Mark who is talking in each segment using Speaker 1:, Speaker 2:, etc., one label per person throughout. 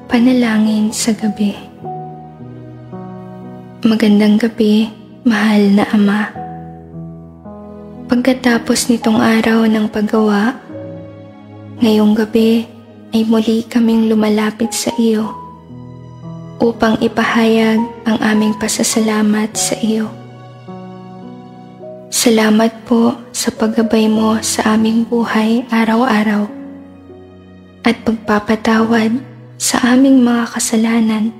Speaker 1: Panalangin sa gabi. Magandang gabi, mahal na Ama. Pagkatapos nitong araw ng paggawa, ngayong gabi ay muli kaming lumalapit sa iyo upang ipahayag ang aming pasasalamat sa iyo. Salamat po sa paggabay mo sa aming buhay araw-araw at pagpapatawad sa aming mga kasalanan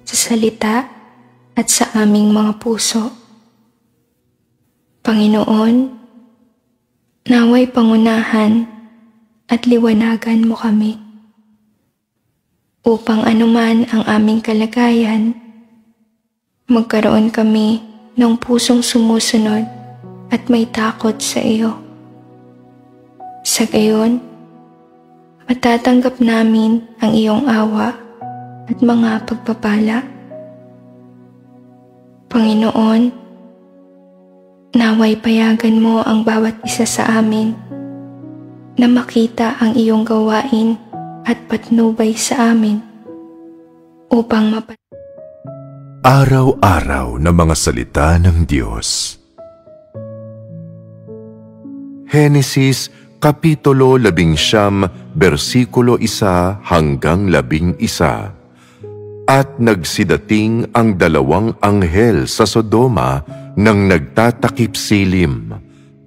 Speaker 1: sa salita at sa aming mga puso. Panginoon, naway pangunahan at liwanagan mo kami upang anuman ang aming kalagayan, magkaroon kami ng pusong sumusunod at may takot sa iyo. Sa gayon, matatanggap namin ang iyong awa at mga pagpapala. Panginoon, naway payagan mo ang bawat isa sa amin na makita ang iyong gawain at patnubay sa amin upang
Speaker 2: Araw-araw na mga salita ng Diyos. Henesis Kapitulo 19, versikulo 1 hanggang 11. At nagsidating ang dalawang anghel sa Sodoma nang nagtatakip silim,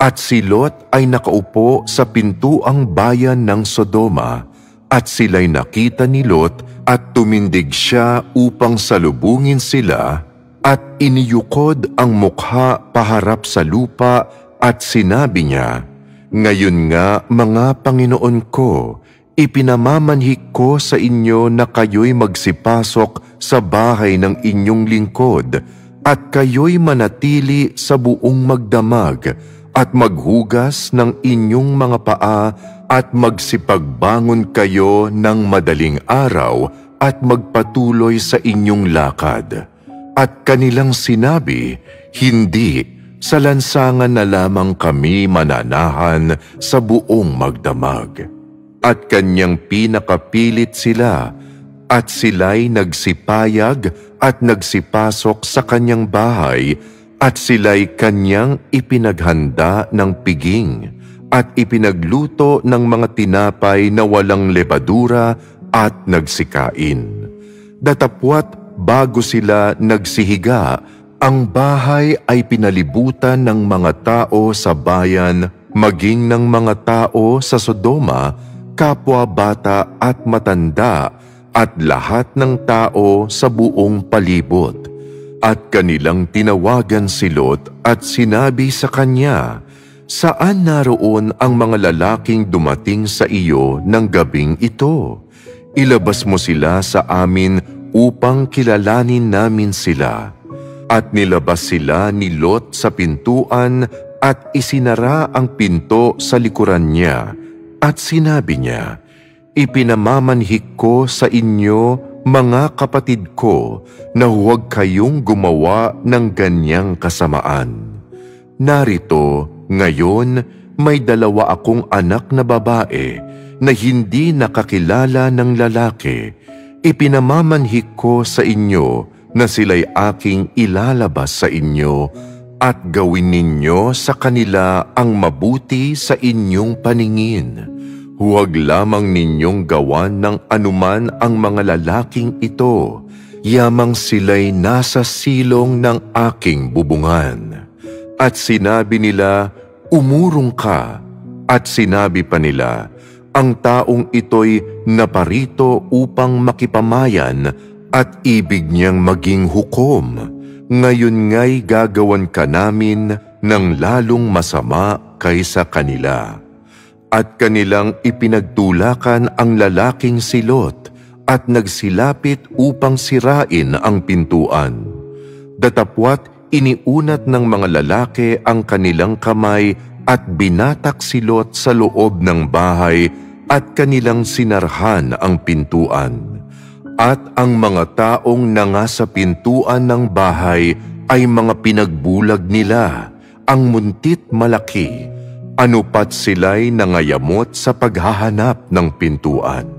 Speaker 2: at si Lot ay nakaupo sa pintuang bayan ng Sodoma, at sila'y nakita ni Lot at tumindig siya upang salubungin sila, at iniyukod ang mukha paharap sa lupa at sinabi niya, "Ngayon nga, mga Panginoon ko, ipinamamanhik ko sa inyo na kayo'y magsipasok sa bahay ng inyong lingkod at kayo'y manatili sa buong magdamag at maghugas ng inyong mga paa at magsipagbangon kayo ng madaling araw at magpatuloy sa inyong lakad." At kanilang sinabi, "Hindi, sa lansangan na lamang kami mananahan sa buong magdamag." At kanyang pinakapilit sila, at sila'y nagsipayag at nagsipasok sa kanyang bahay, at sila'y kanyang ipinaghanda ng piging, at ipinagluto ng mga tinapay na walang lebadura, at nagsikain. Datapwat bago sila nagsihiga, ang bahay ay pinalibutan ng mga tao sa bayan, maging ng mga tao sa Sodoma, kapwa bata at matanda, at lahat ng tao sa buong palibot. At kanilang tinawagan si Lot at sinabi sa kanya, "Saan naroon ang mga lalaking dumating sa iyo ng gabing ito? Ilabas mo sila sa amin upang kilalanin namin sila." At nilabas sila ni Lot sa pintuan at isinara ang pinto sa likuran niya. At sinabi niya, "Ipinamamanhik ko sa inyo, mga kapatid ko, na huwag kayong gumawa ng ganyang kasamaan. Narito, ngayon, may 2 akong anak na babae na hindi nakakilala ng lalaki. Ipinamamanhik ko sa inyo na sila'y aking ilalabas sa inyo at gawin ninyo sa kanila ang mabuti sa inyong paningin. Huwag lamang ninyong gawan ng anuman ang mga lalaking ito, yamang sila'y nasa silong ng aking bubungan." At sinabi nila, "Umurong ka." At sinabi pa nila, "Ang taong ito'y naparito upang makipamayan at ibig niyang maging hukom. Ngayon nga'y gagawan ka namin ng lalong masama kaysa kanila." At kanilang ipinagtulakan ang lalaking si Lot at nagsilapit upang sirain ang pintuan. Datapwat iniunat ng mga lalaki ang kanilang kamay at binatak si Lot sa loob ng bahay at kanilang sinarhan ang pintuan. At ang mga taong nangasa pintuan ng bahay ay mga pinagbulag nila, ang muntit malaki, anupat sila'y nangayamot sa paghahanap ng pintuan.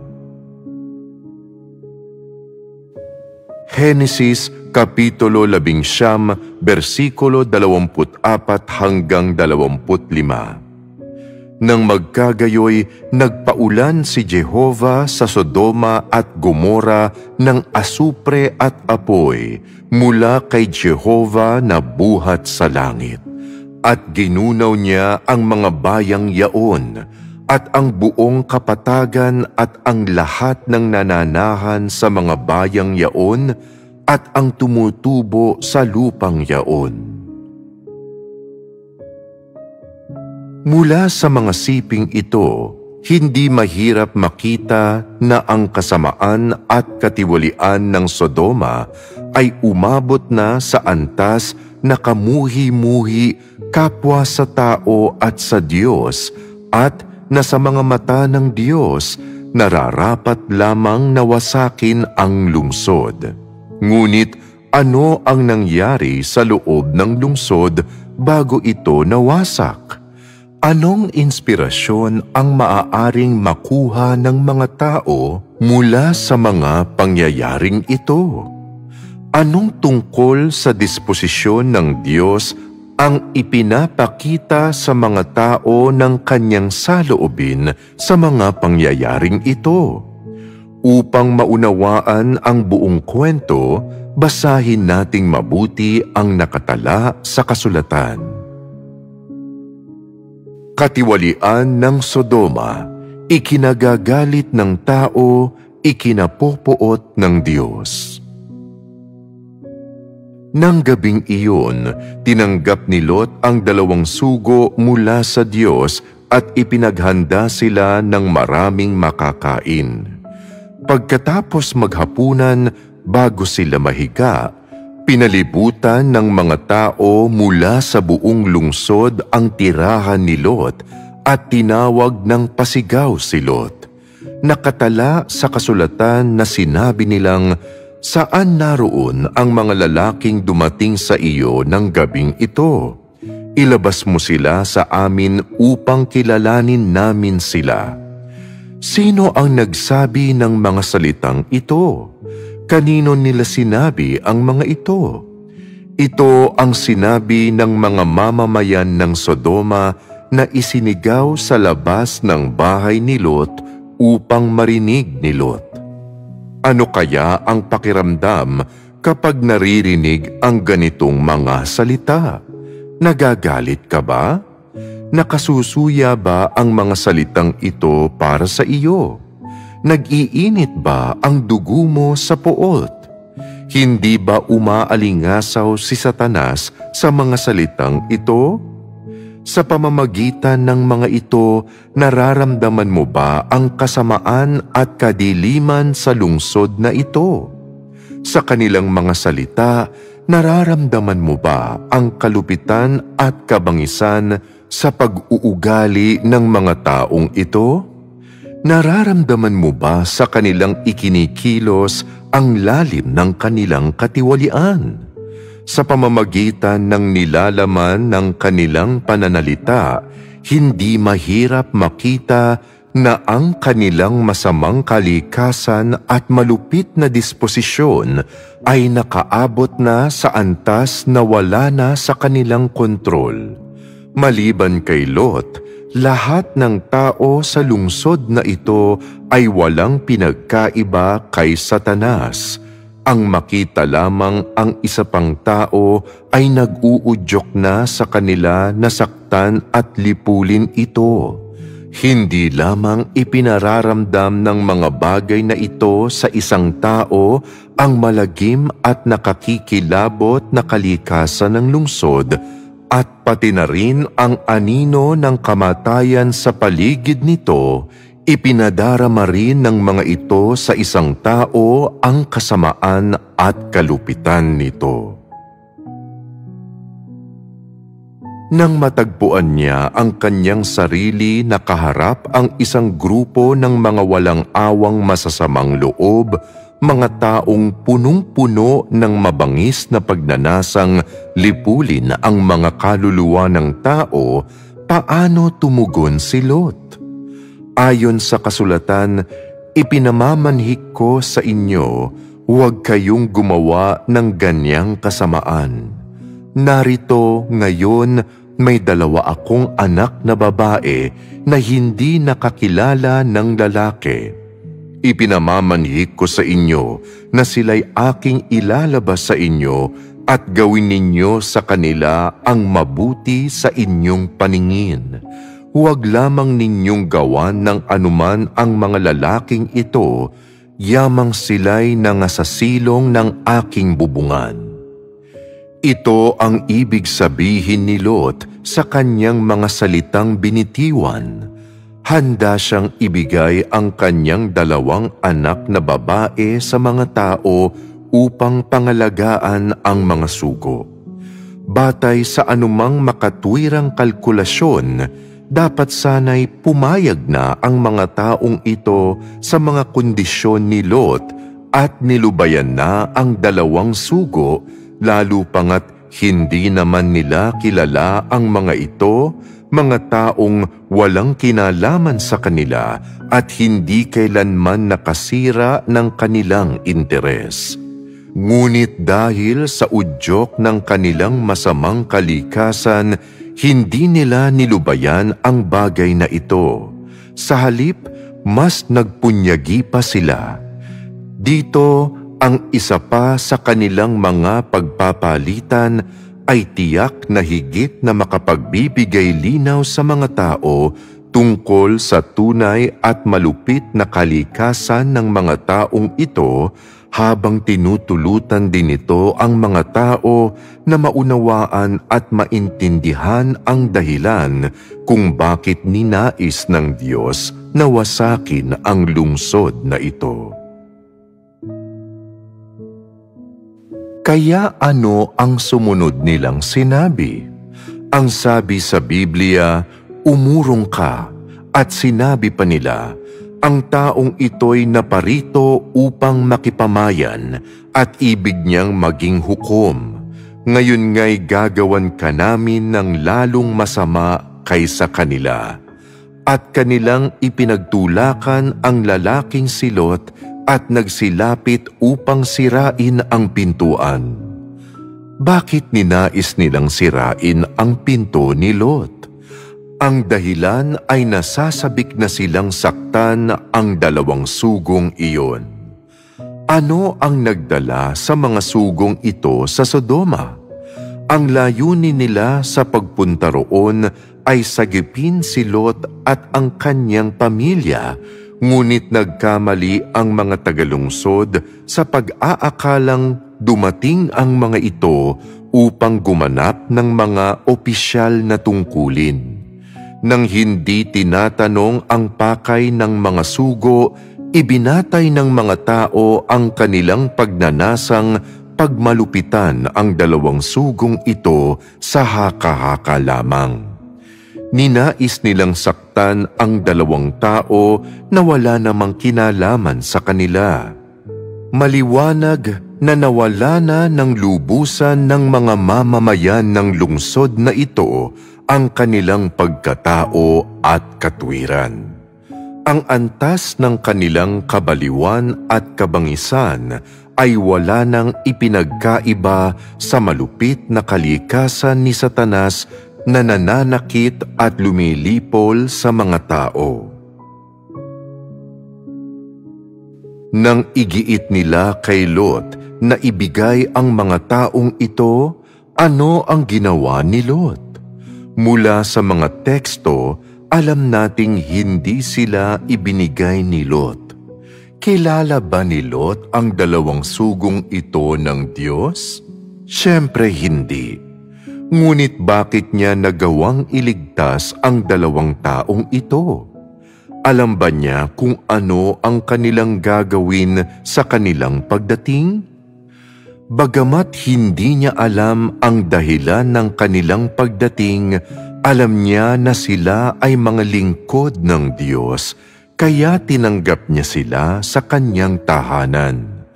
Speaker 2: Henesis Kapitulo 11, versikulo 24 hanggang 25. Nang magkagayoy, nagpaulan si Jehova sa Sodoma at Gomora ng asupre at apoy mula kay Jehova na buhat sa langit. At ginunaw niya ang mga bayang yaon, at ang buong kapatagan at ang lahat ng nananahan sa mga bayang yaon, at ang tumutubo sa lupang yaon. Mula sa mga siping ito, hindi mahirap makita na ang kasamaan at katiwalian ng Sodoma ay umabot na sa antas na kamuhi-muhi kapwa sa tao at sa Diyos, at na sa mga mata ng Diyos nararapat lamang nawasakin ang lungsod. Ngunit ano ang nangyari sa loob ng lungsod bago ito nawasak? Anong inspirasyon ang maaaring makuha ng mga tao mula sa mga pangyayaring ito? Anong tungkol sa disposisyon ng Diyos ang ipinapakita sa mga tao ng kanyang saloobin sa mga pangyayaring ito? Upang maunawaan ang buong kwento, basahin nating mabuti ang nakatala sa kasulatan. Katiwalian ng Sodoma, ikinagagalit ng tao, ikinapopoot ng Diyos. Nang gabing iyon, tinanggap ni Lot ang 2 sugo mula sa Diyos at ipinaghanda sila ng maraming makakain. Pagkatapos maghapunan, bago sila mahiga, pinalibutan ng mga tao mula sa buong lungsod ang tirahan ni Lot at tinawag ng pasigaw si Lot. Nakatala sa kasulatan na sinabi nilang, "Saan naroon ang mga lalaking dumating sa iyo ng gabing ito? Ilabas mo sila sa amin upang kilalanin namin sila." Sino ang nagsabi ng mga salitang ito? Kanino nila sinabi ang mga ito? Ito ang sinabi ng mga mamamayan ng Sodoma na isinigaw sa labas ng bahay ni Lot upang marinig ni Lot. Ano kaya ang pakiramdam kapag naririnig ang ganitong mga salita? Nagagalit ka ba? Nakasusuya ba ang mga salitang ito para sa iyo? Nag-iinit ba ang dugo mo sa poot? Hindi ba umaalingasaw si Satanas sa mga salitang ito? Sa pamamagitan ng mga ito, nararamdaman mo ba ang kasamaan at kadiliman sa lungsod na ito? Sa kanilang mga salita, nararamdaman mo ba ang kalupitan at kabangisan sa pag-uugali ng mga taong ito? Nararamdaman mo ba sa kanilang ikinikilos ang lalim ng kanilang katiwalian? Sa pamamagitan ng nilalaman ng kanilang pananalita, hindi mahirap makita na ang kanilang masamang kalikasan at malupit na disposisyon ay nakaabot na sa antas na wala na sa kanilang kontrol. Maliban kay Lot, lahat ng tao sa lungsod na ito ay walang pinagkaiba kay Satanas. Ang makita lamang ang isa pang tao ay nag-uudyok na sa kanila na saktan at lipulin ito. Hindi lamang ipinararamdam ng mga bagay na ito sa isang tao ang malagim at nakakikilabot na kalikasan ng lungsod, at pati na rin ang anino ng kamatayan sa paligid nito, ipinadarama rin ng mga ito sa isang tao ang kasamaan at kalupitan nito. Nang matagpuan niya ang kanyang sarili na kaharap ang isang grupo ng mga walang awang masasamang loob, mga taong punong-puno ng mabangis na pagnanasang lipulin ang mga kaluluwa ng tao, paano tumugon si Lot? Ayon sa kasulatan, ipinamamanhik ko sa inyo huwag kayong gumawa ng ganyang kasamaan. Narito ngayon may 2 akong anak na babae na hindi nakakilala ng lalaki. Ipinamamanhik ko sa inyo na sila'y aking ilalabas sa inyo at gawin ninyo sa kanila ang mabuti sa inyong paningin. Huwag lamang ninyong gawan ng anuman ang mga lalaking ito, yamang sila'y nangasasilong ng aking bubungan. Ito ang ibig sabihin ni Lot sa kanyang mga salitang binitiwan. Handa siyang ibigay ang kanyang 2 anak na babae sa mga tao upang pangalagaan ang mga sugo. Batay sa anumang makatwirang kalkulasyon, dapat sana'y pumayag na ang mga taong ito sa mga kondisyon ni Lot at nilubayan na ang 2 sugo, lalo pangat hindi naman nila kilala ang mga ito, mga taong walang kinalaman sa kanila at hindi kailanman nakasira ng kanilang interes. Ngunit dahil sa udyok ng kanilang masamang kalikasan, hindi nila nilubayan ang bagay na ito. Sa halip, mas nagpunyagi pa sila. Dito, ang isa pa sa kanilang mga pagpapalitan ay tiyak na higit na makapagbibigay linaw sa mga tao tungkol sa tunay at malupit na kalikasan ng mga taong ito, habang tinutulutan din ito ang mga tao na maunawaan at maintindihan ang dahilan kung bakit ninais ng Diyos na wasakin ang lungsod na ito. Kaya ano ang sumunod nilang sinabi? Ang sabi sa Biblia, umurong ka, at sinabi pa nila, ang taong ito'y naparito upang makipamayan at ibig niyang maging hukom. Ngayon nga'y gagawan ka namin ng lalong masama kaysa kanila. At kanilang ipinagtulakan ang lalaking si Lot at nagsilapit upang sirain ang pintuan. Bakit ninais nilang sirain ang pinto ni Lot? Ang dahilan ay nasasabik na silang saktan ang 2 sugong iyon. Ano ang nagdala sa mga sugong ito sa Sodoma? Ang layunin nila sa pagpunta roon ay sagipin si Lot at ang kanyang pamilya, ngunit nagkamali ang mga tagalungsod sa pag-aakalang dumating ang mga ito upang gumanap ng mga opisyal na tungkulin. Nang hindi tinatanong ang pakay ng mga sugo, ibinatay ng mga tao ang kanilang pagnanasang pagmalupitan ang 2 sugong ito sa haka-haka lamang. Ninais nilang saktan ang 2 tao na wala namang kinalaman sa kanila. Maliwanag na nawala na ng lubusan ng mga mamamayan ng lungsod na ito ang kanilang pagkatao at katwiran. Ang antas ng kanilang kabaliwan at kabangisan ay wala nang ipinagkaiba sa malupit na kalikasan ni Satanas na nananakit at lumilipol sa mga tao. Nang igiit nila kay Lot na ibigay ang mga taong ito, ano ang ginawa ni Lot? Mula sa mga teksto, alam nating hindi sila ibinigay ni Lot. Kilala ba ni Lot ang 2 sugong ito ng Diyos? Siyempre hindi. Ngunit bakit niya nagawang iligtas ang 2 taong ito? Alam ba niya kung ano ang kanilang gagawin sa kanilang pagdating? Bagamat hindi niya alam ang dahilan ng kanilang pagdating, alam niya na sila ay mga lingkod ng Diyos, kaya tinanggap niya sila sa kanyang tahanan.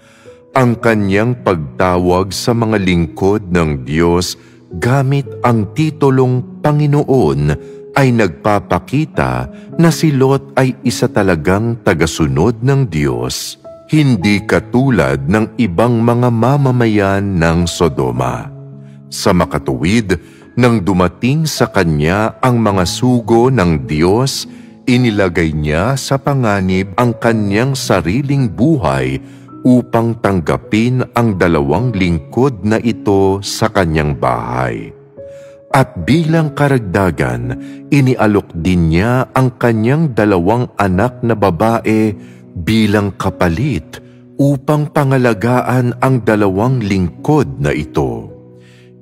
Speaker 2: Ang kanyang pagtawag sa mga lingkod ng Diyos gamit ang titulong Panginoon ay nagpapakita na si Lot ay isa talagang tagasunod ng Diyos. hindi katulad ng ibang mga mamamayan ng Sodoma. Sa makatuwid, nang dumating sa kanya ang mga sugo ng Diyos, inilagay niya sa panganib ang kanyang sariling buhay upang tanggapin ang 2 lingkod na ito sa kanyang bahay. At bilang karagdagan, inialok din niya ang kanyang 2 anak na babae bilang kapalit upang pangalagaan ang 2 lingkod na ito.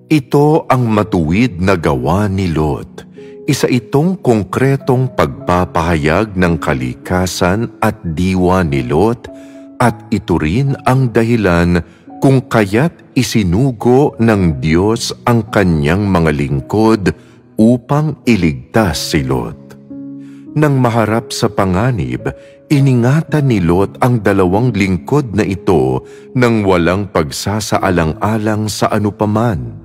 Speaker 2: Ito ang matuwid na gawa ni Lot. Isa itong konkretong pagpapahayag ng kalikasan at diwa ni Lot, at ito rin ang dahilan kung kaya't isinugo ng Diyos ang kanyang mga lingkod upang iligtas si Lot. Nang maharap sa panganib, iningatan ni Lot ang 2 lingkod na ito nang walang pagsasaalang-alang sa anupaman.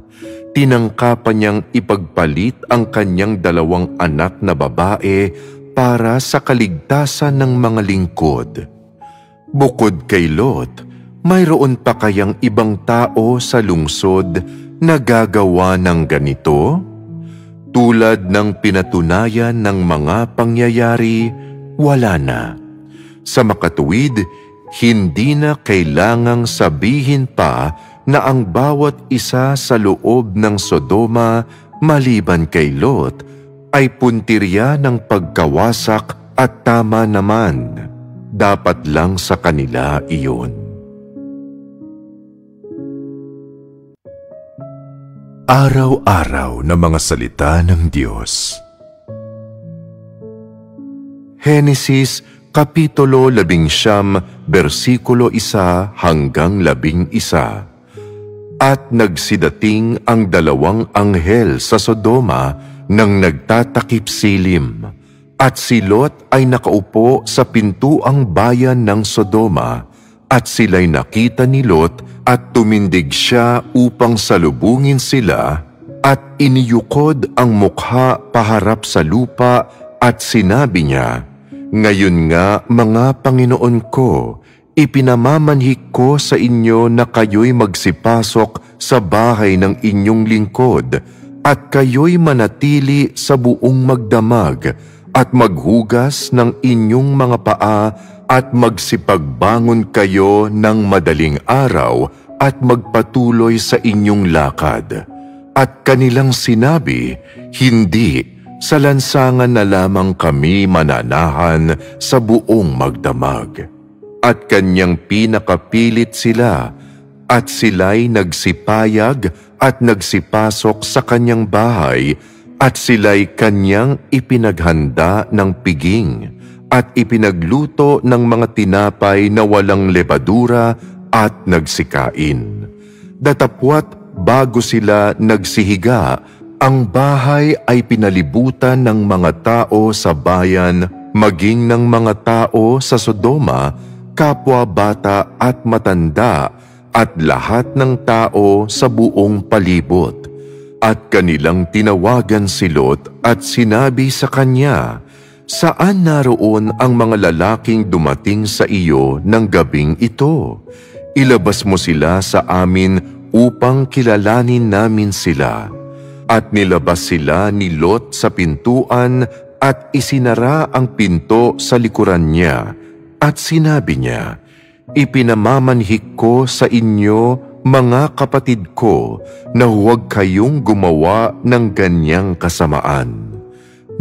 Speaker 2: Tinangkapan niyang ipagpalit ang kanyang 2 anak na babae para sa kaligtasan ng mga lingkod. Bukod kay Lot, mayroon pa kayang ibang tao sa lungsod na gagawa ng ganito? Tulad ng pinatunayan ng mga pangyayari, wala na. Sa makatuwid, hindi na kailangang sabihin pa na ang bawat isa sa loob ng Sodoma maliban kay Lot ay puntirya ng pagkawasak at tama naman. Dapat lang sa kanila iyon. Araw-araw na mga salita ng Diyos. Henesis Kapitulo 11, versikulo 1 hanggang 11. At nagsidating ang 2 anghel sa Sodoma nang nagtatakip silim, at si Lot ay nakaupo sa pintuang bayan ng Sodoma, at sila'y nakita ni Lot at tumindig siya upang salubungin sila, at iniyukod ang mukha paharap sa lupa at sinabi niya, "Ngayon nga, mga Panginoon ko, ipinamamanhik ko sa inyo na kayo'y magsipasok sa bahay ng inyong lingkod at kayo'y manatili sa buong magdamag at maghugas ng inyong mga paa at magsipagbangon kayo ng madaling araw at magpatuloy sa inyong lakad." At kanilang sinabi, "Hindi, sa lansangan na lamang kami mananahan sa buong magdamag." At kanyang pinakapilit sila, at sila'y nagsipayag at nagsipasok sa kanyang bahay, at sila'y kanyang ipinaghanda ng piging, at ipinagluto ng mga tinapay na walang lebadura, at nagsikain. Datapwat bago sila nagsihiga, ang bahay ay pinalibutan ng mga tao sa bayan, maging ng mga tao sa Sodoma, kapwa bata at matanda, at lahat ng tao sa buong palibot. At kanilang tinawagan si Lot at sinabi sa kanya, "Saan naroon ang mga lalaking dumating sa iyo ng gabing ito? Ilabas mo sila sa amin upang kilalanin namin sila." At nilabas sila ni Lot sa pintuan at isinara ang pinto sa likuran niya. At sinabi niya, "Ipinamamanhik ko sa inyo, mga kapatid ko, na huwag kayong gumawa ng ganyang kasamaan.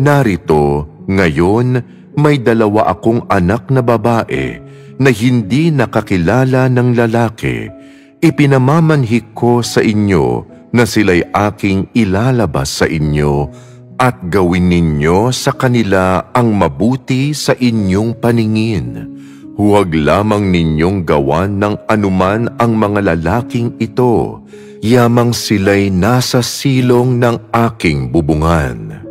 Speaker 2: Narito, ngayon, may 2 akong anak na babae na hindi nakakilala ng lalaki. Ipinamamanhik ko sa inyo na sila'y aking ilalabas sa inyo at gawin ninyo sa kanila ang mabuti sa inyong paningin. Huwag lamang ninyong gawan ng anuman ang mga lalaking ito, yamang sila'y nasa silong ng aking bubungan."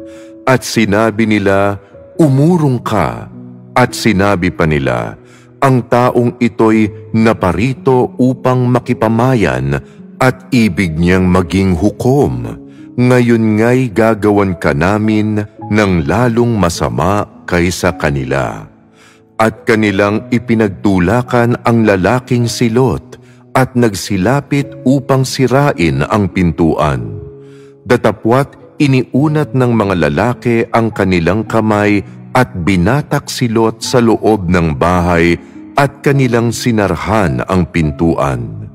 Speaker 2: At sinabi nila, "Umurong ka." At sinabi pa nila, "Ang taong ito'y naparito upang makipamayan at ibig niyang maging hukom. Ngayon nga'y gagawan ka namin ng lalong masama kaysa kanila." at kanilang ipinagtulakan ang lalaking si Lot at nagsilapit upang sirain ang pintuan. Datapwat iniunat ng mga lalaki ang kanilang kamay at binatak si Lot sa loob ng bahay at kanilang sinarhan ang pintuan.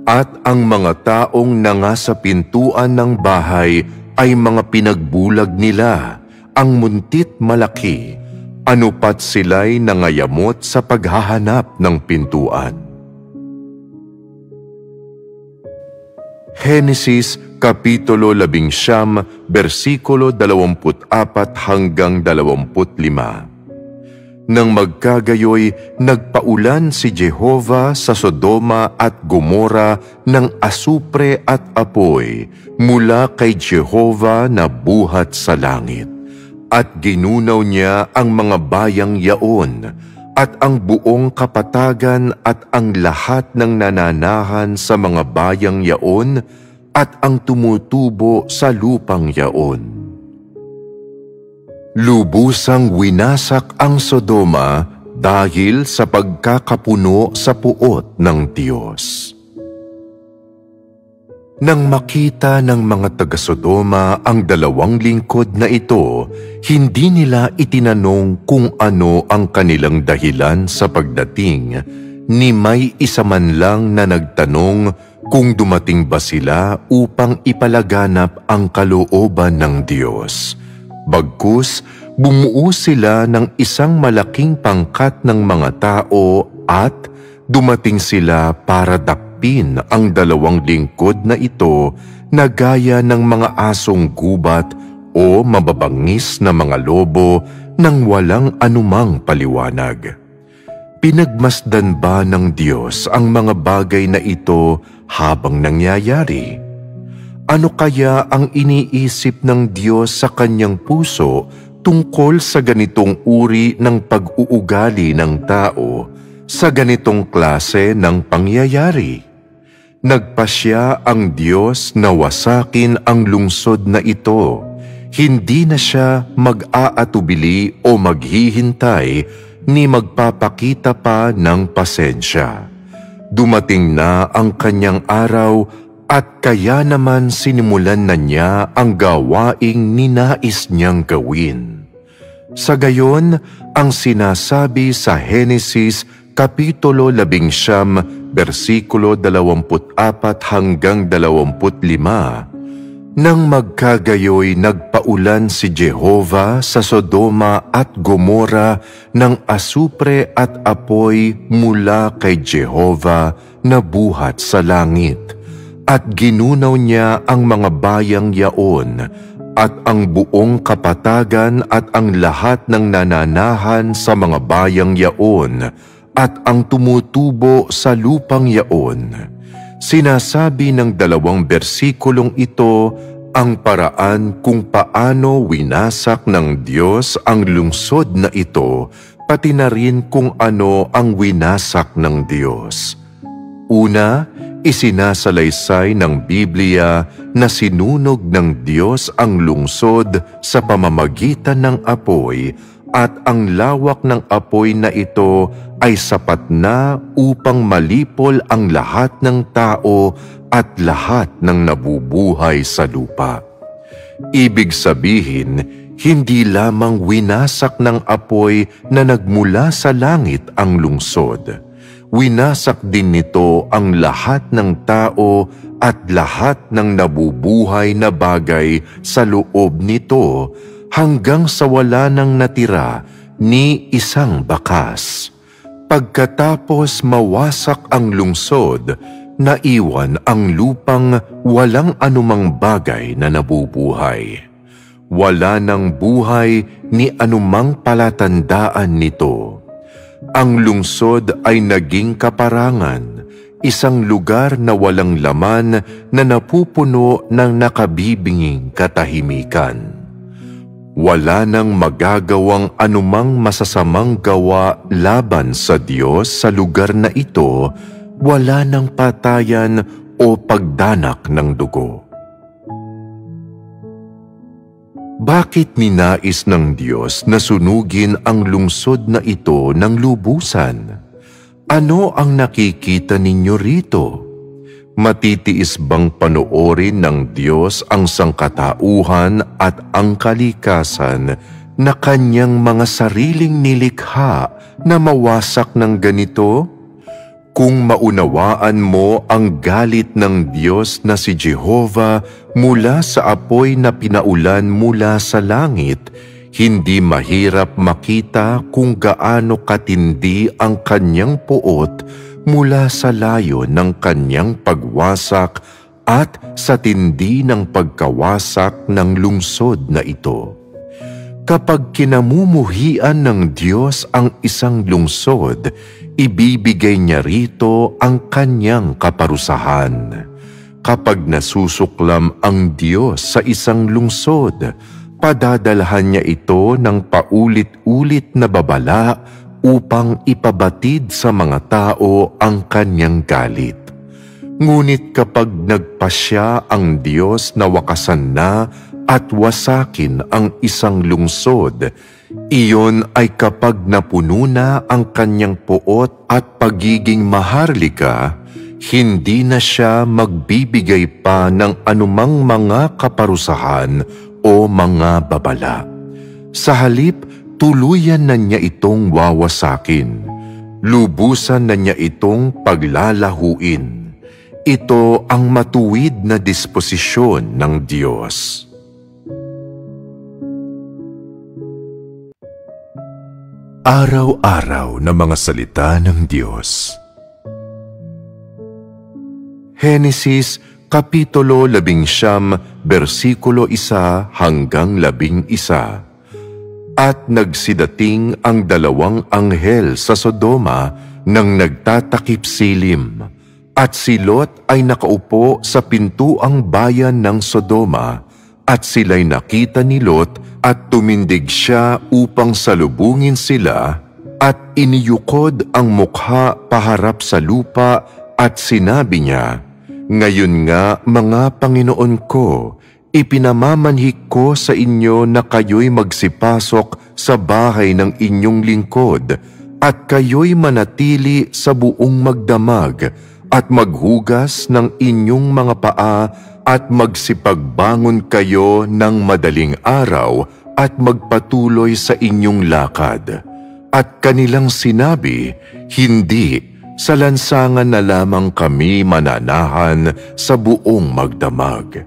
Speaker 2: At ang mga taong nangasa pintuan ng bahay ay mga pinagbulag nila, ang muntit malaki, anupat sila'y nangayamot sa paghahanap ng pintuan. Henesis Kapitulo 19, versikulo 24 hanggang 25. Nang magkagayoy, nagpaulan si Jehova sa Sodoma at Gomora ng asupre at apoy mula kay Jehova na buhat sa langit. At ginunaw niya ang mga bayang yaon, at ang buong kapatagan at ang lahat ng nananahan sa mga bayang yaon, at ang tumutubo sa lupang yaon. Lubusang winasak ang Sodoma dahil sa pagkakapuno sa puot ng Diyos. Nang makita ng mga taga-Sodoma ang dalawang lingkod na ito, hindi nila itinanong kung ano ang kanilang dahilan sa pagdating, ni may isa man lang na nagtanong kung dumating ba sila upang ipalaganap ang kalooban ng Diyos. Bagkus, bumuo sila ng isang malaking pangkat ng mga tao at dumating sila para dakpin ang dalawang lingkod na ito na gaya ng mga asong gubat o mababangis na mga lobo nang walang anumang paliwanag. Pinagmasdan ba ng Diyos ang mga bagay na ito habang nangyayari? Ano kaya ang iniisip ng Diyos sa kanyang puso tungkol sa ganitong uri ng pag-uugali ng tao sa ganitong klase ng pangyayari? Nagpasya ang Diyos na wasakin ang lungsod na ito. Hindi na siya mag-aatubili o maghihintay ni magpapakita pa ng pasensya. Dumating na ang kanyang araw at kaya naman sinimulan na niya ang gawaing ninais niyang gawin. Sa gayon, ang sinasabi sa Henesis Kapitulo 19, versikulo 24 hanggang 25, nang magkagayoy nagpaulan si Jehova sa Sodoma at Gomora ng asupre at apoy mula kay Jehova na buhat sa langit. At ginunaw niya ang mga bayang yaon, at ang buong kapatagan at ang lahat ng nananahan sa mga bayang yaon, at ang tumutubo sa lupang yaon. Sinasabi ng dalawang bersikulong ito ang paraan kung paano winasak ng Diyos ang lungsod na ito, pati na rin kung ano ang winasak ng Diyos. Una, isinasalaysay ng Biblia na sinunog ng Diyos ang lungsod sa pamamagitan ng apoy, at ang lawak ng apoy na ito ay sapat na upang malipol ang lahat ng tao at lahat ng nabubuhay sa lupa. Ibig sabihin, hindi lamang winasak ng apoy na nagmula sa langit ang lungsod. Winasak din nito ang lahat ng tao at lahat ng nabubuhay na bagay sa loob nito hanggang sa wala nang natira ni isang bakas. Pagkatapos mawasak ang lungsod, naiwan ang lupang walang anumang bagay na nabubuhay. Wala nang buhay ni anumang palatandaan nito. Ang lungsod ay naging kaparangan, isang lugar na walang laman na napupuno ng nakabibinging katahimikan. Wala nang magagawang anumang masasamang gawa laban sa Diyos sa lugar na ito, wala nang patayan o pagdanak ng dugo. Bakit ninais ng Diyos na sunugin ang lungsod na ito ng lubusan? Ano ang nakikita ninyo rito? Matitiis bang panoorin ng Diyos ang sangkatauhan at ang kalikasan na kanyang mga sariling nilikha na mawasak ng ganito? Kung maunawaan mo ang galit ng Diyos na si Jehovah mula sa apoy na pinaulan mula sa langit, hindi mahirap makita kung gaano katindi ang kanyang puot mula sa layo ng kanyang pagwasak at sa tindi ng pagkawasak ng lungsod na ito. Kapag kinamumuhian ng Diyos ang isang lungsod, ibibigay niya rito ang kanyang kaparusahan. Kapag nasusuklam ang Diyos sa isang lungsod, padadalhan niya ito ng paulit-ulit na babala upang ipabatid sa mga tao ang kanyang galit. Ngunit kapag nagpasya ang Diyos na wakasan na at wasakin ang isang lungsod, iyon ay kapag napuno na ang kanyang puot at pagiging maharlika, hindi na siya magbibigay pa ng anumang mga kaparusahan o mga babala. Sa halip, tuluyan na niya itong wawasakin. Lubusan na niya itong paglalahuin. Ito ang matuwid na disposisyon ng Diyos. Araw-araw na mga salita ng Diyos. Henesis Kapitulo 19, versikulo 1 hanggang 11. At nagsidating ang dalawang anghel sa Sodoma nang nagtatakip silim, at si Lot ay nakaupo sa pintuang bayan ng Sodoma, at sila'y nakita ni Lot at tumindig siya upang salubungin sila, at iniyukod ang mukha paharap sa lupa at sinabi niya, "Ngayon nga, mga Panginoon ko, ipinamamanhik ko sa inyo na kayo'y magsipasok sa bahay ng inyong lingkod at kayo'y manatili sa buong magdamag at maghugas ng inyong mga paa at magsipagbangon kayo ng madaling araw at magpatuloy sa inyong lakad." At kanilang sinabi, "Hindi, sa lansangan na lamang kami mananahan sa buong magdamag."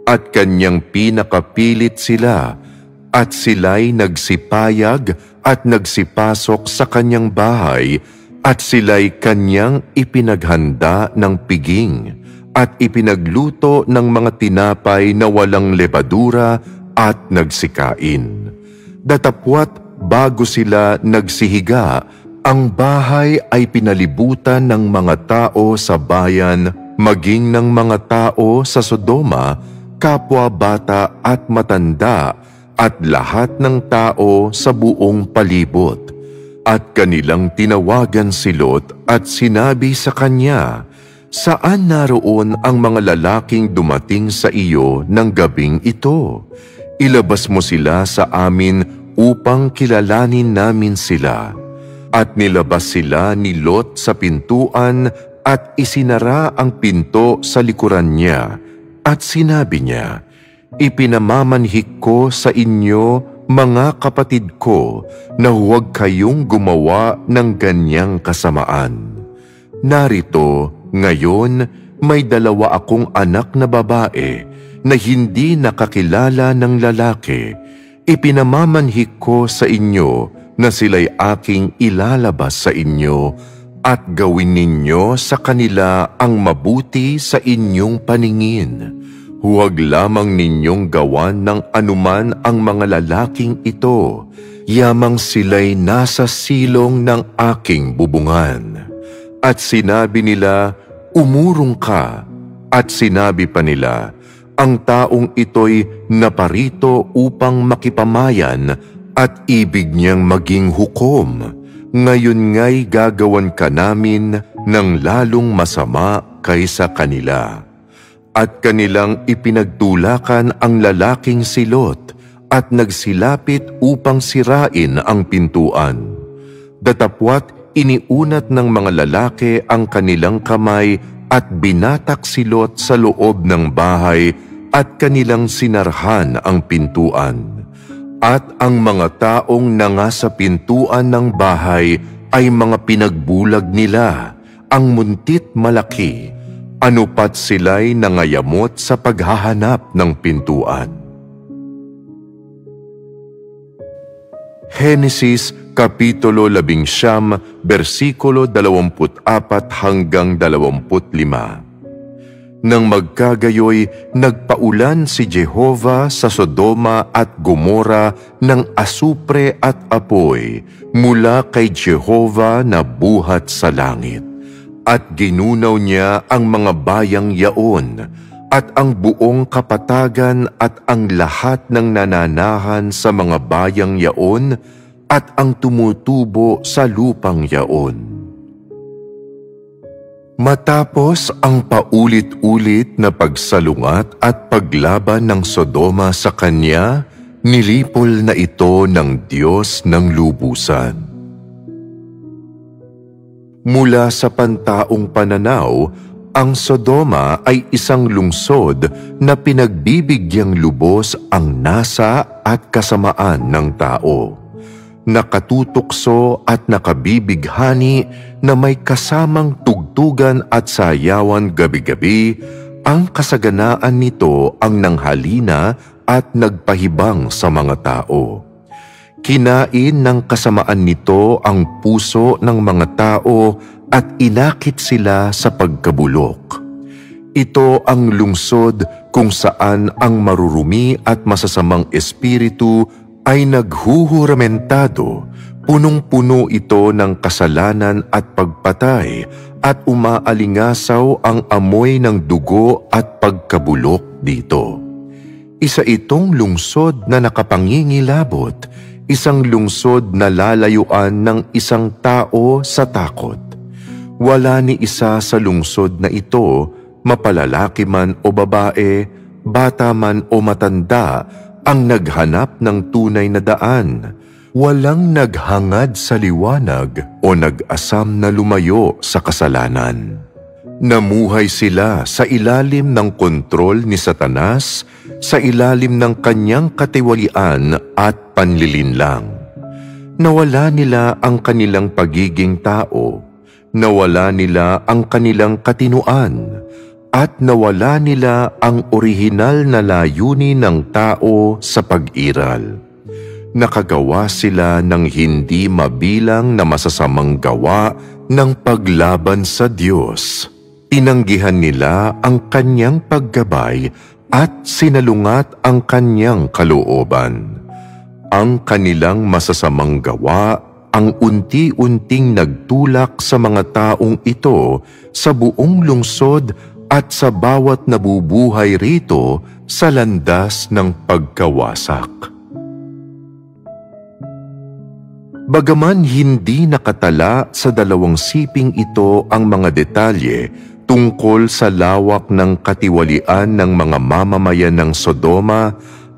Speaker 2: At kanyang pinakapilit sila, at sila'y nagsipayag at nagsipasok sa kanyang bahay, at sila'y kanyang ipinaghanda ng piging, at ipinagluto ng mga tinapay na walang lebadura at nagsikain. Datapwat bago sila nagsihiga, ang bahay ay pinalibutan ng mga tao sa bayan, maging ng mga tao sa Sodoma, kapwa bata at matanda, at lahat ng tao sa buong palibot. At kanilang tinawagan si Lot at sinabi sa kanya, "Saan naroon ang mga lalaking dumating sa iyo ng gabing ito? Ilabas mo sila sa amin upang kilalanin namin sila." At nilabas sila ni Lot sa pintuan at isinara ang pinto sa likuran niya. At sinabi niya, "Ipinamamanhik ko sa inyo, mga kapatid ko, na huwag kayong gumawa ng ganyang kasamaan. Narito, ngayon, may dalawa akong anak na babae na hindi nakakilala ng lalaki. Ipinamamanhik ko sa inyo na sila'y aking ilalabas sa inyo at gawin ninyo sa kanila ang mabuti sa inyong paningin. Huwag lamang ninyong gawan ng anuman ang mga lalaking ito, yamang sila'y nasa silong ng aking bubungan." At sinabi nila, "Umurong ka." At sinabi pa nila, "Ang taong ito'y naparito upang makipamayan at ibig niyang maging hukom. Ngayon nga'y gagawan ka namin ng lalong masama kaysa kanila." At kanilang ipinagtulakan ang lalaking si Lot, at nagsilapit upang sirain ang pintuan. Datapwat iniunat ng mga lalaki ang kanilang kamay at binatak si Lot sa loob ng bahay at kanilang sinarhan ang pintuan. At ang mga taong nangasa pintuan ng bahay ay mga pinagbulag nila, ang muntit malaki, anupat sila'y nangayamot sa paghahanap ng pintuan. Henesis Kapitulo 19, versikulo 24 hanggang 25. Nang magkagayoy, nagpaulan si Jehova sa Sodoma at Gomora ng asupre at apoy mula kay Jehova na buhat sa langit. At ginunaw niya ang mga bayang yaon, at ang buong kapatagan at ang lahat ng nananahan sa mga bayang yaon, at ang tumutubo sa lupang yaon. Matapos ang paulit-ulit na pagsalungat at paglaban ng Sodoma sa kanya, nilipol na ito ng Diyos ng lubusan. Mula sa pantaong pananaw, ang Sodoma ay isang lungsod na pinagbibigyang lubos ang nasa at kasamaan ng tao. Nakatutukso at nakabibighani na may kasamang tugtugan at sayawan gabi-gabi, ang kasaganaan nito ang nanghalina at nagpahibang sa mga tao. Kinain ng kasamaan nito ang puso ng mga tao at inakit sila sa pagkabulok. Ito ang lungsod kung saan ang marurumi at masasamang espiritu ay naghuhuramentado, punong-puno ito ng kasalanan at pagpatay, at umaalingasaw ang amoy ng dugo at pagkabulok dito. Isa itong lungsod na nakapangingilabot, isang lungsod na lalayuan ng isang tao sa takot. Wala ni isa sa lungsod na ito, mapalalaki man o babae, bata man o matanda, ang naghanap ng tunay na daan. Walang naghangad sa liwanag o nag-asam na lumayo sa kasalanan. Namuhay sila sa ilalim ng kontrol ni Satanas, sa ilalim ng kanyang katiwalian at panlilinlang. Nawala nila ang kanilang pagiging tao, nawala nila ang kanilang katinuan, at nawala nila ang orihinal na layunin ng tao sa pag-iral. Nakagawa sila ng hindi mabilang na masasamang gawa ng paglaban sa Diyos. Tinanggihan nila ang kanyang paggabay at sinalungat ang kanyang kalooban. Ang kanilang masasamang gawa ang unti-unting nagtulak sa mga taong ito sa buong lungsod at sa bawat nabubuhay rito sa landas ng pagkawasak. Bagaman hindi nakatala sa dalawang siping ito ang mga detalye tungkol sa lawak ng katiwalian ng mga mamamayan ng Sodoma,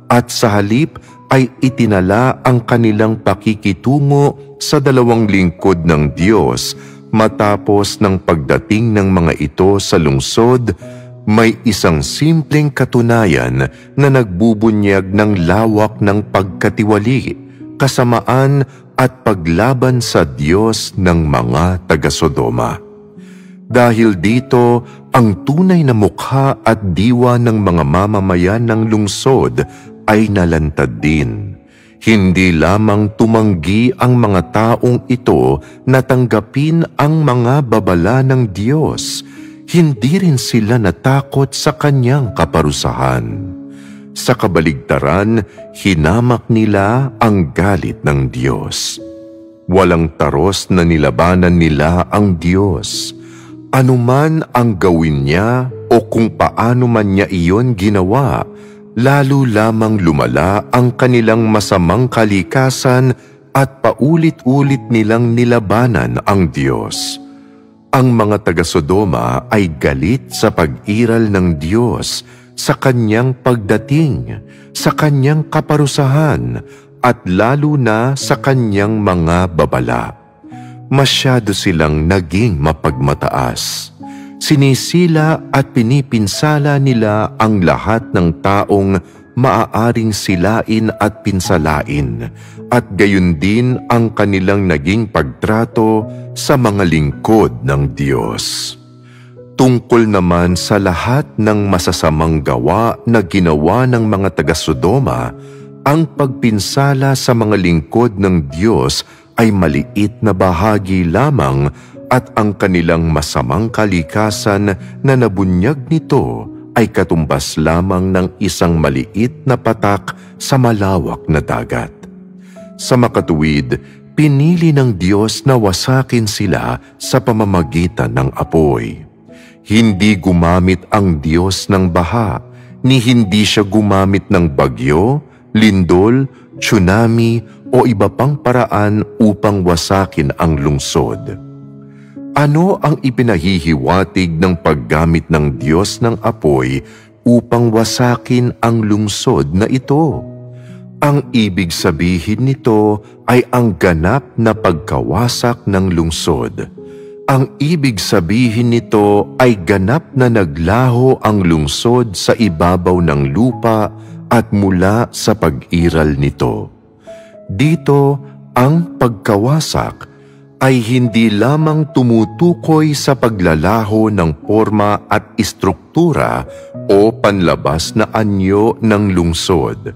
Speaker 2: at sa halip ay itinala ang kanilang pakikitungo sa dalawang lingkod ng Diyos. Matapos ng pagdating ng mga ito sa lungsod, may isang simpleng katunayan na nagbubunyag ng lawak ng pagkatiwali, kasamaan at paglaban sa Diyos ng mga taga-Sodoma. Dahil dito, ang tunay na mukha at diwa ng mga mamamayan ng lungsod ay nalantad din. Hindi lamang tumanggi ang mga taong ito na tanggapin ang mga babala ng Diyos, hindi rin sila natakot sa kanyang kaparusahan. Sa kabaligtaran, hinamak nila ang galit ng Diyos. Walang taros na nilabanan nila ang Diyos. Anuman ang gawin niya o kung paano man niya iyon ginawa, lalo lamang lumala ang kanilang masamang kalikasan at paulit-ulit nilang nilabanan ang Diyos. Ang mga taga-Sodoma ay galit sa pag-iral ng Diyos sa kanyang pagdating, sa kanyang kaparusahan, at lalo na sa kanyang mga babala. Masyado silang naging mapagmataas. Sinisila at pinipinsala nila ang lahat ng taong maaaring silain at pinsalain, at gayon din ang kanilang naging pagtrato sa mga lingkod ng Diyos. Tungkol naman sa lahat ng masasamang gawa na ginawa ng mga taga-Sodoma, ang pagpinsala sa mga lingkod ng Diyos ay maliit na bahagi lamang, at ang kanilang masamang kalikasan na nabunyag nito ay katumbas lamang ng isang maliit na patak sa malawak na dagat. Sa makatuwid, pinili ng Diyos na wasakin sila sa pamamagitan ng apoy. Hindi gumamit ang Diyos ng baha, ni hindi siya gumamit ng bagyo, lindol, tsunami o iba pang paraan upang wasakin ang lungsod. Ano ang ipinahihiwatig ng paggamit ng Diyos ng apoy upang wasakin ang lungsod na ito? Ang ibig sabihin nito ay ang ganap na pagkawasak ng lungsod. Ang ibig sabihin nito ay ganap na naglaho ang lungsod sa ibabaw ng lupa at mula sa pag-iral nito. Dito, ang pagkawasak ay hindi lamang tumutukoy sa paglalaho ng forma at istruktura o panlabas na anyo ng lungsod.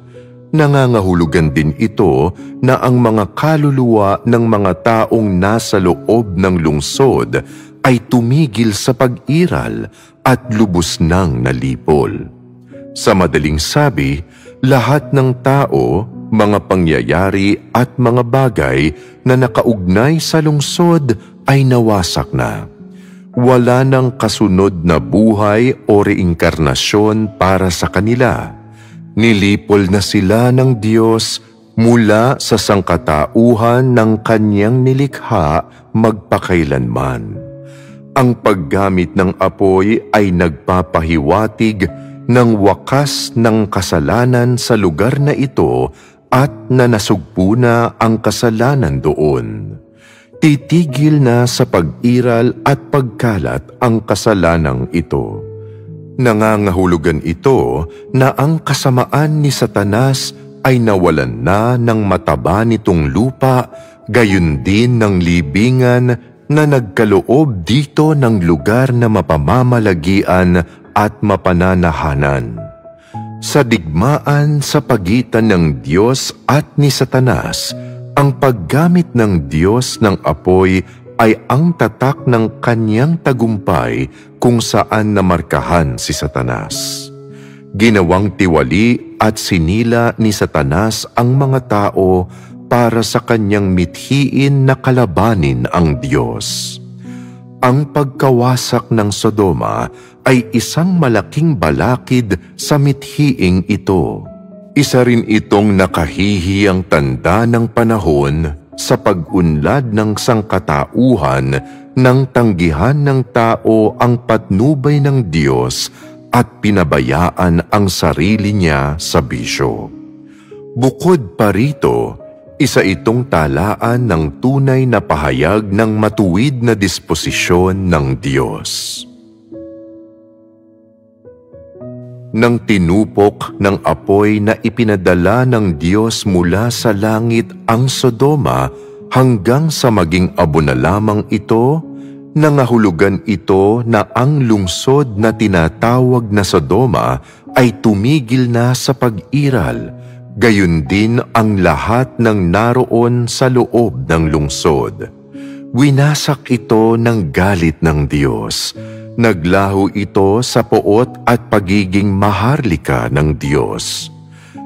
Speaker 2: Nangangahulugan din ito na ang mga kaluluwa ng mga taong nasa loob ng lungsod ay tumigil sa pag-iral at lubos nang nalipol. Sa madaling sabi, lahat ng tao, mga pangyayari at mga bagay na nakaugnay sa lungsod ay nawasak na. Wala nang kasunod na buhay o reinkarnasyon para sa kanila. Nilipol na sila ng Diyos mula sa sangkatauhan ng kanyang nilikha magpakailanman. Ang paggamit ng apoy ay nagpapahiwatig ng wakas ng kasalanan sa lugar na ito at na nasugpo na ang kasalanan doon. Titigil na sa pag-iral at pagkalat ang kasalanang ito. Nangangahulugan ito na ang kasamaan ni Satanas ay nawalan na ng mataba nitong lupa, gayon din ng libingan na nagkaloob dito ng lugar na mapamamalagian at mapananahanan. Sa digmaan sa pagitan ng Diyos at ni Satanas, ang paggamit ng Diyos ng apoy ay ang tatak ng kanyang tagumpay kung saan namarkahan si Satanas. Ginawang tiwali at sinila ni Satanas ang mga tao para sa kanyang mithiin na kalabanin ang Diyos. Ang pagkawasak ng Sodoma ay isang malaking balakid sa mithiing ito. Isa rin itong nakahihiyang tanda ng panahon sa pag-unlad ng sangkatauhan ng tanggihan ng tao ang patnubay ng Diyos at pinabayaan ang sarili niya sa bisyo. Bukod pa rito, isa itong talaan ng tunay na pahayag ng matuwid na disposisyon ng Diyos. Nang tinupok ng apoy na ipinadala ng Diyos mula sa langit ang Sodoma hanggang sa maging abo na lamang ito, nangahulugan ito na ang lungsod na tinatawag na Sodoma ay tumigil na sa pag-iral. Gayon din ang lahat ng naroon sa loob ng lungsod. Winasak ito ng galit ng Diyos. Naglaho ito sa poot at pagiging maharlika ng Diyos.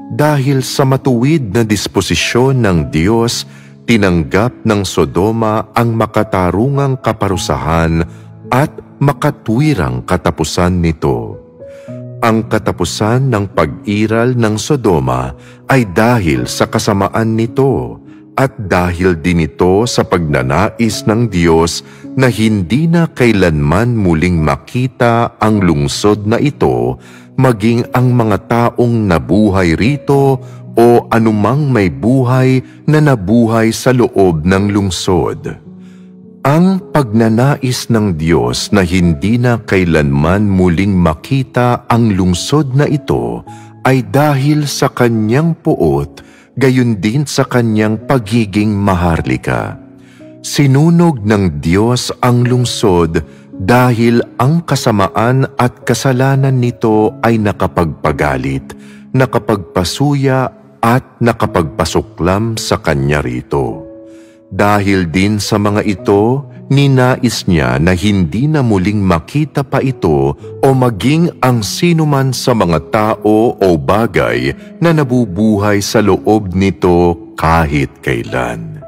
Speaker 2: Dahil sa matuwid na disposisyon ng Diyos, tinanggap ng Sodoma ang makatarungang kaparusahan at makatwirang katapusan nito. Ang katapusan ng pag-iral ng Sodoma ay dahil sa kasamaan nito at dahil din ito sa pagnanais ng Diyos na hindi na kailanman muling makita ang lungsod na ito maging ang mga taong nabuhay rito o anumang may buhay na nabuhay sa loob ng lungsod. Ang pagnanais ng Diyos na hindi na kailanman muling makita ang lungsod na ito ay dahil sa kanyang puot, gayon din sa kanyang pagiging maharlika. Sinunog ng Diyos ang lungsod dahil ang kasamaan at kasalanan nito ay nakapagpagalit, nakapagpasuya at nakapagpasuklam sa kanya rito. Dahil din sa mga ito, ninais niya na hindi na muling makita pa ito o maging ang sinuman sa mga tao o bagay na nabubuhay sa loob nito kahit kailan.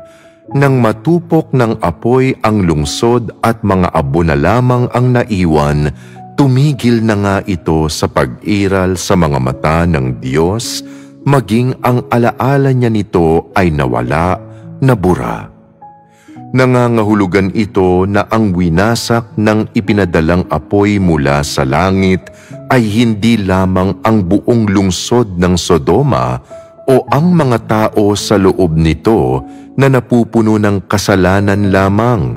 Speaker 2: Nang matupok ng apoy ang lungsod at mga abo na lamang ang naiwan, tumigil na nga ito sa pag-iral sa mga mata ng Diyos, maging ang alaala niya nito ay nawala, nabura. Nangangahulugan ito na ang winasak ng ipinadalang apoy mula sa langit ay hindi lamang ang buong lungsod ng Sodoma o ang mga tao sa loob nito na napupuno ng kasalanan lamang,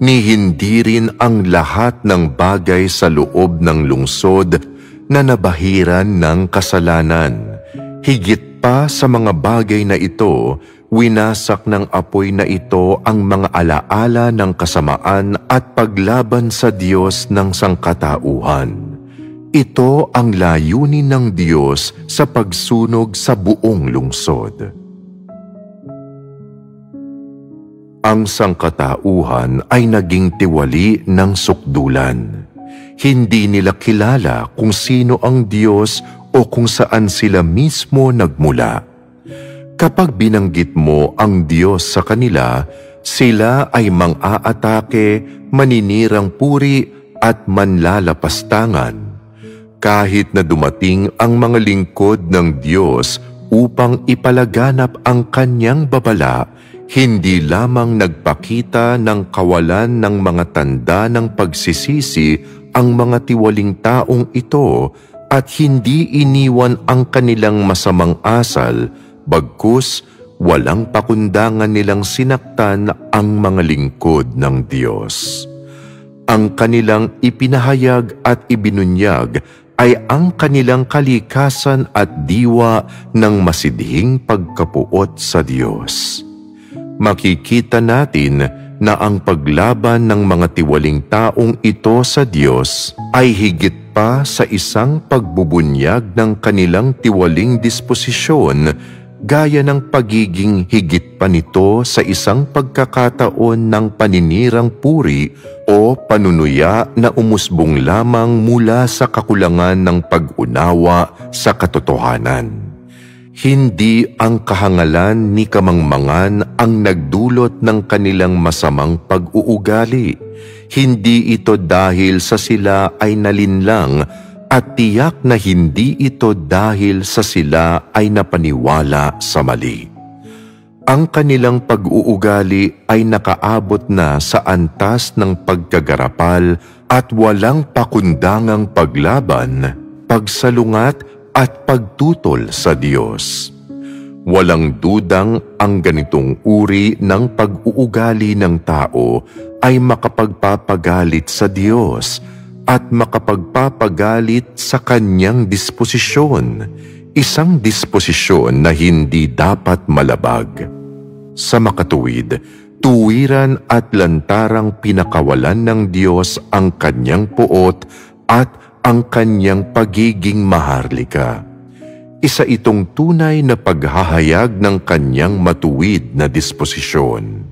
Speaker 2: ni hindi rin ang lahat ng bagay sa loob ng lungsod na nabahiran ng kasalanan. Higit pa sa mga bagay na ito, winasak ng apoy na ito ang mga alaala ng kasamaan at paglaban sa Diyos ng sangkatauhan. Ito ang layunin ng Diyos sa pagsunog sa buong lungsod. Ang sangkatauhan ay naging tiwali ng sukdulan. Hindi nila kilala kung sino ang Diyos o kung saan sila mismo nagmula. Kapag binanggit mo ang Diyos sa kanila, sila ay mang-aatake, maninirang puri at manlalapastangan. Kahit na dumating ang mga lingkod ng Diyos upang ipalaganap ang kanyang babala, hindi lamang nagpakita ng kawalan ng mga tanda ng pagsisisi ang mga tiwaling taong ito at hindi iniwan ang kanilang masamang asal, bagkus walang pakundangan nilang sinaktan ang mga lingkod ng Diyos. Ang kanilang ipinahayag at ibinunyag ay ang kanilang kalikasan at diwa ng masidhing pagkapuot sa Diyos. Makikita natin na ang paglaban ng mga tiwaling taong ito sa Diyos ay higit pa sa isang pagbubunyag ng kanilang tiwaling disposisyon, gaya ng pagiging higit pa nito sa isang pagkakataon ng paninirang puri o panunuya na umusbong lamang mula sa kakulangan ng pag-unawa sa katotohanan. Hindi ang kahangalan ni kamangmangan ang nagdulot ng kanilang masamang pag-uugali. Hindi ito dahil sa sila ay nalinlang at tiyak na hindi ito dahil sa sila ay napaniwala sa mali. Ang kanilang pag-uugali ay nakaabot na sa antas ng pagkagarapal at walang pakundangang paglaban, pagsalungat at pagtutol sa Diyos. Walang dudang ang ganitong uri ng pag-uugali ng tao ay makapagpapagalit sa Diyos at makapagpapagalit sa kanyang disposisyon, isang disposisyon na hindi dapat malabag. Sa makatuwid, tuwiran at lantarang pinakawalan ng Diyos ang kanyang puot at ang kanyang pagiging maharlika. Isa itong tunay na paghahayag ng kanyang matuwid na disposisyon.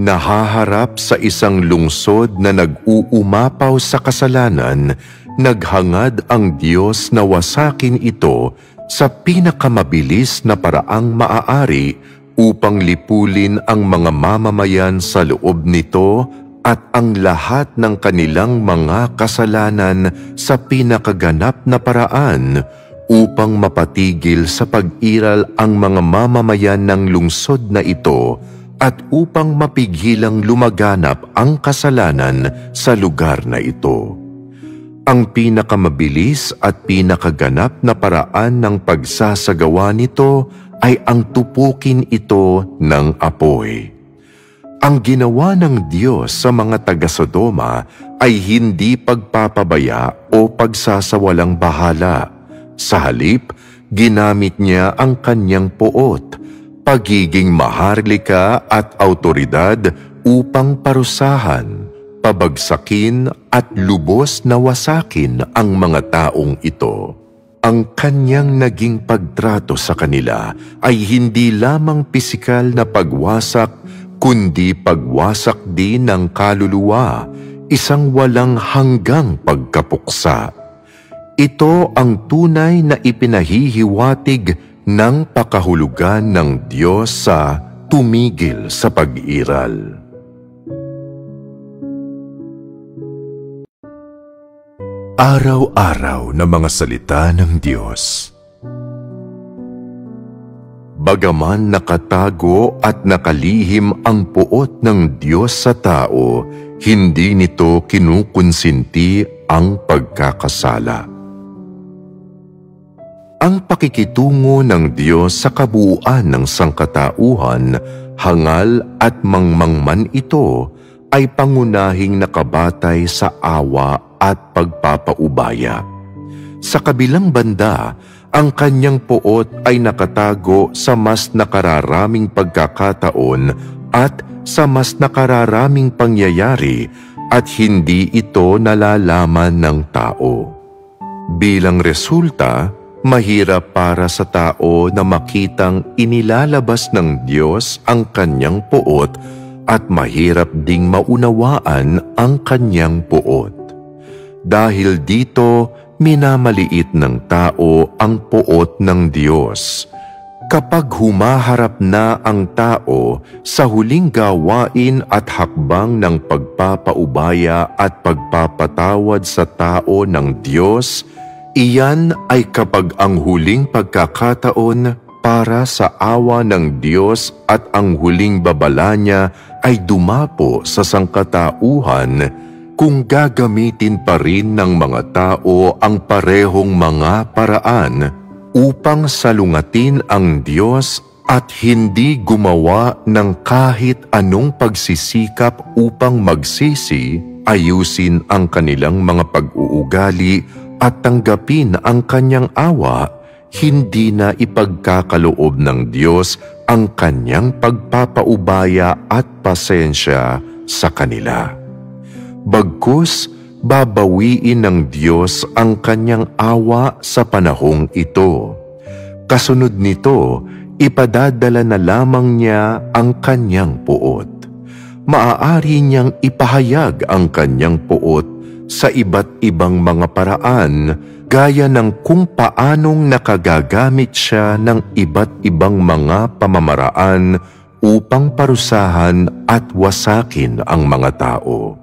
Speaker 2: Nahaharap sa isang lungsod na nag-uumapaw sa kasalanan, naghangad ang Diyos na wasakin ito sa pinakamabilis na paraang maaari upang lipulin ang mga mamamayan sa loob nito at ang lahat ng kanilang mga kasalanan sa pinakaganap na paraan upang mapatigil sa pag-iral ang mga mamamayan ng lungsod na ito at upang mapigilang lumaganap ang kasalanan sa lugar na ito. Ang pinakamabilis at pinakaganap na paraan ng pagsasagawa nito ay ang tupukin ito ng apoy. Ang ginawa ng Diyos sa mga taga-Sodoma ay hindi pagpapabaya o pagsasawalang bahala. Sa halip, ginamit niya ang kanyang puot, pagiging maharlika at autoridad upang parusahan, pabagsakin at lubos na wasakin ang mga taong ito. Ang kanyang naging pagtrato sa kanila ay hindi lamang pisikal na pagwasak, kundi pagwasak din ng kaluluwa, isang walang hanggang pagkapuksa. Ito ang tunay na ipinahihiwatig ng pakahulugan ng Diyos sa tumigil sa pag-iral. Araw-araw na mga salita ng Diyos. Bagaman nakatago at nakalihim ang puot ng Diyos sa tao, hindi nito kinukonsinti ang pagkakasala. Ang pakikitungo ng Diyos sa kabuuan ng sangkatauhan, hangal at mangmangman ito, ay pangunahing nakabatay sa awa at pagpapaubaya. Sa kabilang banda, ang kanyang puot ay nakatago sa mas nakararaming pagkakataon at sa mas nakararaming pangyayari at hindi ito nalalaman ng tao. Bilang resulta, mahirap para sa tao na makitang inilalabas ng Diyos ang kanyang puot at mahirap ding maunawaan ang kanyang puot. Dahil dito, minamaliit ng tao ang puot ng Diyos. Kapag humaharap na ang tao sa huling gawain at hakbang ng pagpapaubaya at pagpapatawad sa tao ng Diyos, iyan ay kapag ang huling pagkakataon para sa awa ng Diyos at ang huling babala niya ay dumapo sa sangkatauhan, kung gagamitin pa rin ng mga tao ang parehong mga paraan upang salungatin ang Diyos at hindi gumawa ng kahit anong pagsisikap upang magsisi, ayusin ang kanilang mga pag-uugali at tanggapin ang kanyang awa, hindi na ipagkakaloob ng Diyos ang kanyang pagpapaubaya at pasensya sa kanila. Bagkus, babawiin ng Diyos ang kanyang awa sa panahong ito. Kasunod nito, ipadadala na lamang niya ang kanyang puot. Maaari niyang ipahayag ang kanyang puot sa iba't ibang mga paraan, gaya ng kung paanong nakagagamit siya ng iba't ibang mga pamamaraan upang parusahan at wasakin ang mga tao.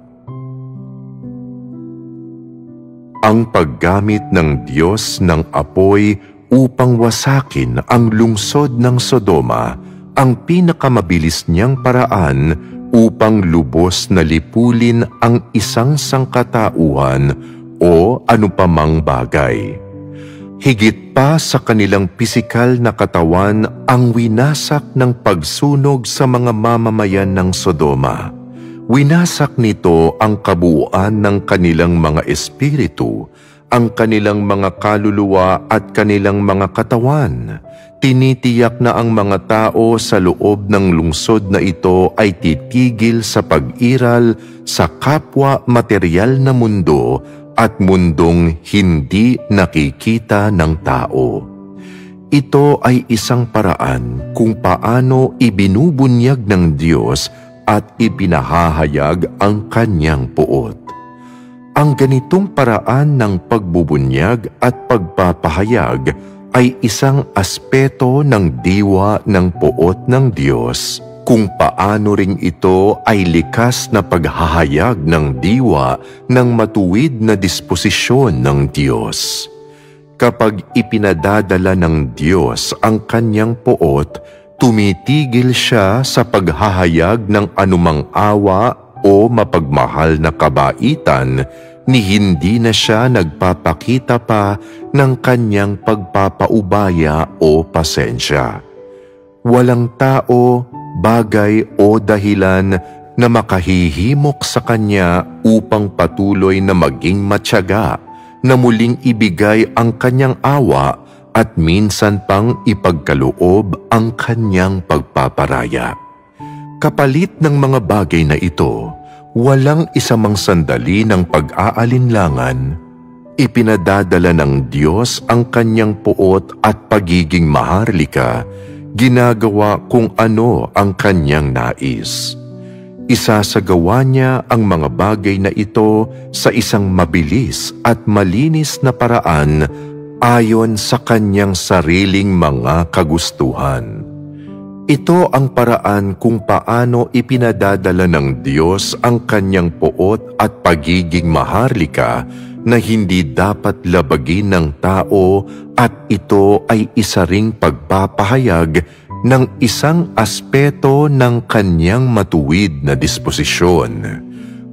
Speaker 2: Ang paggamit ng Diyos ng apoy upang wasakin ang lungsod ng Sodoma ang pinakamabilis niyang paraan upang lubos na lipulin ang isang sangkatauhan o anupamang bagay. Higit pa sa kanilang pisikal na katawan ang winasak ng pagsunog sa mga mamamayan ng Sodoma. Winasak nito ang kabuuan ng kanilang mga espiritu, ang kanilang mga kaluluwa at kanilang mga katawan. Tinitiyak na ang mga tao sa loob ng lungsod na ito ay titigil sa pag-iral sa kapwa material na mundo at mundong hindi nakikita ng tao. Ito ay isang paraan kung paano ibinubunyag ng Diyos at ipinahahayag ang kanyang puot. Ang ganitong paraan ng pagbubunyag at pagpapahayag ay isang aspeto ng diwa ng puot ng Diyos, kung paano ring ito ay likas na paghahayag ng diwa ng matuwid na disposisyon ng Diyos. Kapag ipinadadala ng Diyos ang kanyang puot, tumitigil siya sa paghahayag ng anumang awa o mapagmahal na kabaitan ni hindi na siya nagpapakita pa ng kanyang pagpapaubaya o pasensya. Walang tao, bagay o dahilan na makahihimok sa kanya upang patuloy na maging matyaga na muling ibigay ang kanyang awa at minsan pang ipagkaloob ang kanyang pagpaparaya. Kapalit ng mga bagay na ito, walang isamang sandali ng pag-aalinlangan, ipinadadala ng Diyos ang kanyang puot at pagiging maharlika, ginagawa kung ano ang kanyang nais. Isasagawa niya ang mga bagay na ito sa isang mabilis at malinis na paraan ayon sa kanyang sariling mga kagustuhan. Ito ang paraan kung paano ipinadadala ng Diyos ang kanyang puot at pagiging maharlika na hindi dapat labagin ng tao, at ito ay isa ring pagpapahayag ng isang aspeto ng kanyang matuwid na disposisyon.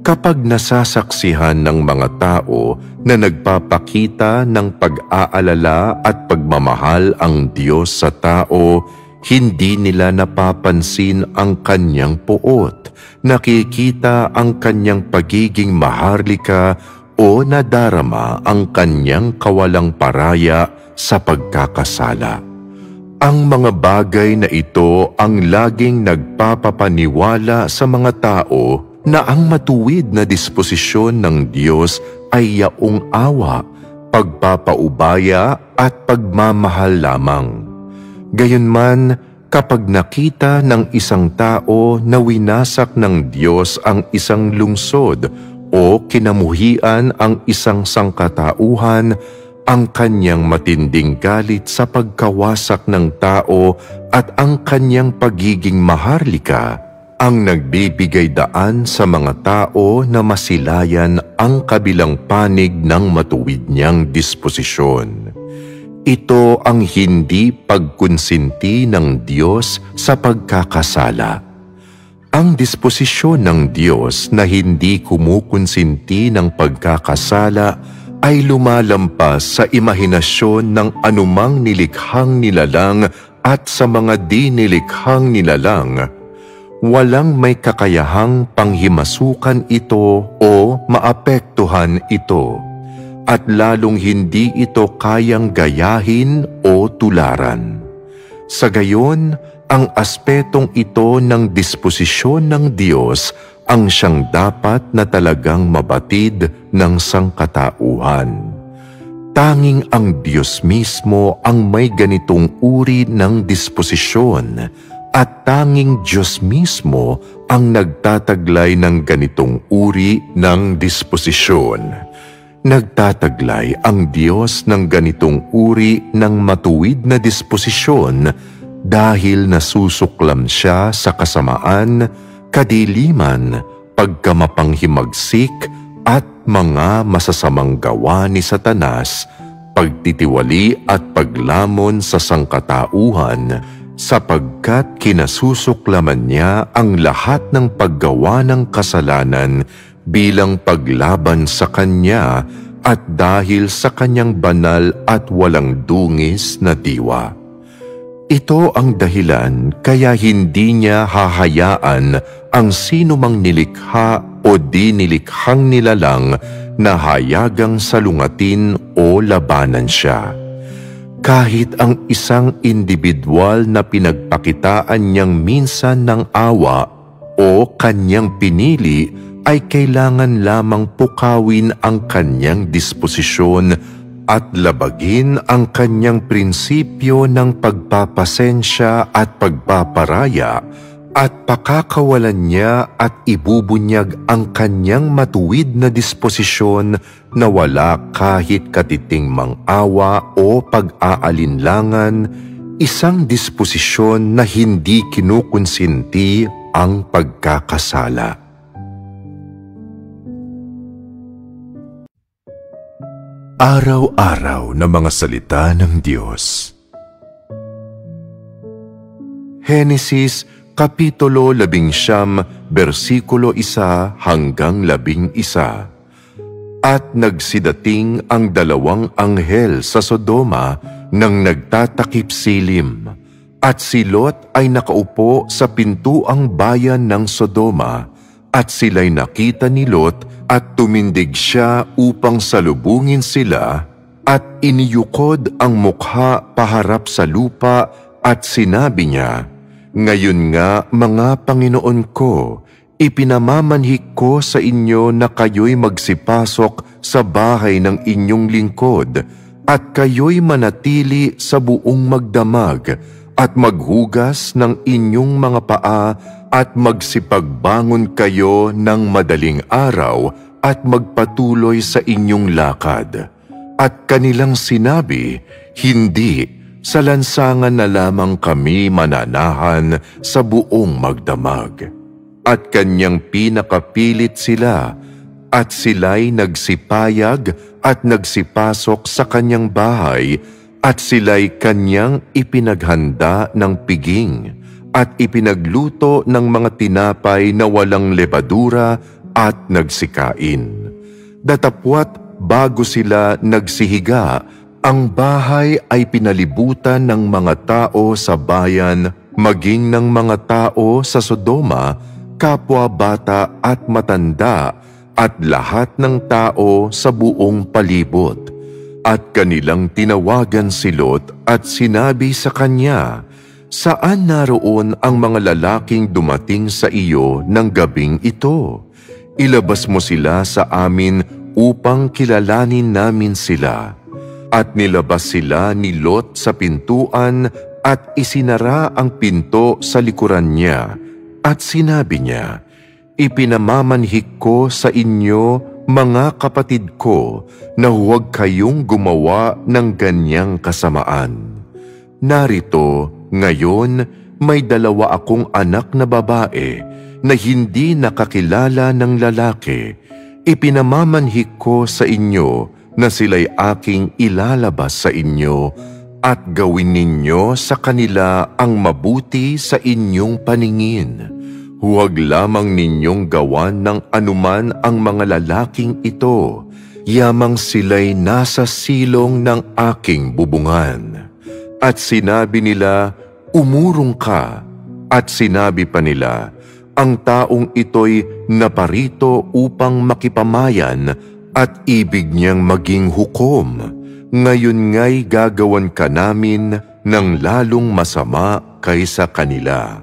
Speaker 2: Kapag nasasaksihan ng mga tao na nagpapakita ng pag-aalala at pagmamahal ang Diyos sa tao, hindi nila napapansin ang kanyang puot, nakikita ang kanyang pagiging maharlika o nadarama ang kanyang kawalang paraya sa pagkakasala. Ang mga bagay na ito ang laging nagpapapaniwala sa mga tao na ang matuwid na disposisyon ng Diyos ay yaong awa, pagpapaubaya at pagmamahal lamang. Gayunman, kapag nakita ng isang tao na winasak ng Diyos ang isang lungsod o kinamuhian ang isang sangkatauhan, ang kanyang matinding galit sa pagkawasak ng tao at ang kanyang pagiging maharlika ang nagbibigay daan sa mga tao na masilayan ang kabilang panig ng matuwid niyang disposisyon. Ito ang hindi pagkonsinti ng Diyos sa pagkakasala. Ang disposisyon ng Diyos na hindi kumukonsinti ng pagkakasala ay lumalampas sa imahinasyon ng anumang nilikhang nilalang at sa mga di nilikhang nilalang. Walang may kakayahang panghimasukan ito o maapektuhan ito, at lalong hindi ito kayang gayahin o tularan. Sa gayon, ang aspetong ito ng disposisyon ng Diyos ang siyang dapat na talagang mabatid ng sangkatauhan. Tanging ang Diyos mismo ang may ganitong uri ng disposisyon, at tanging Diyos mismo ang nagtataglay ng ganitong uri ng disposisyon. Nagtataglay ang Diyos ng ganitong uri ng matuwid na disposisyon dahil nasusuklam siya sa kasamaan, kadiliman, pagkamapanghimagsik at mga masasamang gawa ni Satanas, pagtitiwali at paglamon sa sangkatauhan, sapagkat kinasusuklaman niya ang lahat ng paggawa ng kasalanan bilang paglaban sa Kanya at dahil sa Kanyang banal at walang dungis na diwa. Ito ang dahilan kaya hindi niya hahayaan ang sinumang nilikha o di nilikhang nilalang na hayagang salungatin o labanan siya. Kahit ang isang individual na pinagpakitaan niyang minsan ng awa o kanyang pinili ay kailangan lamang pukawin ang kanyang disposisyon at labagin ang kanyang prinsipyo ng pagpapasensya at pagpaparaya, at pakakawalan niya at ibubunyag ang kanyang matuwid na disposisyon na wala kahit katiting mang-awa o pag-aalinlangan, isang disposisyon na hindi kinukonsinti ang pagkakasala. Araw-araw na mga salita ng Diyos. Henesis Kapitulo 19, versikulo 1 hanggang 11. At nagsidating ang dalawang anghel sa Sodoma nang nagtatakip silim, at si Lot ay nakaupo sa pintuang bayan ng Sodoma, at sila'y nakita ni Lot at tumindig siya upang salubungin sila, at iniyukod ang mukha paharap sa lupa at sinabi niya, "Ngayon nga, mga Panginoon ko, ipinamamanhik ko sa inyo na kayo'y magsipasok sa bahay ng inyong lingkod at kayo'y manatili sa buong magdamag at maghugas ng inyong mga paa at magsipagbangon kayo ng madaling araw at magpatuloy sa inyong lakad." At kanilang sinabi, "Hindi, sa lansangan na lamang kami mananahan sa buong magdamag." At kanyang pinakapilit sila, at sila'y nagsipayag at nagsipasok sa kanyang bahay, at sila'y kanyang ipinaghanda ng piging, at ipinagluto ng mga tinapay na walang lebadura, at nagsikain. Datapwat bago sila nagsihiga, ang bahay ay pinalibutan ng mga tao sa bayan, maging ng mga tao sa Sodoma, kapwa bata at matanda, at lahat ng tao sa buong palibot. At kanilang tinawagan si Lot at sinabi sa kanya, "Saan naroon ang mga lalaking dumating sa iyo ng gabing ito? Ilabas mo sila sa amin upang kilalanin namin sila." At nilabas sila ni Lot sa pintuan at isinara ang pinto sa likuran niya. At sinabi niya, "Ipinamamanhik ko sa inyo, mga kapatid ko, na huwag kayong gumawa ng ganyang kasamaan. Narito, ngayon, may dalawa akong anak na babae na hindi nakakilala ng lalaki. Ipinamamanhik ko sa inyo na sila'y aking ilalabas sa inyo at gawin ninyo sa kanila ang mabuti sa inyong paningin. Huwag lamang ninyong gawan ng anuman ang mga lalaking ito, yamang sila'y nasa silong ng aking bubungan." At sinabi nila, "Umurong ka." At sinabi pa nila, "Ang taong ito'y naparito upang makipamayan at ibig niyang maging hukom. Ngayon nga'y gagawan ka namin ng lalong masama kaysa kanila."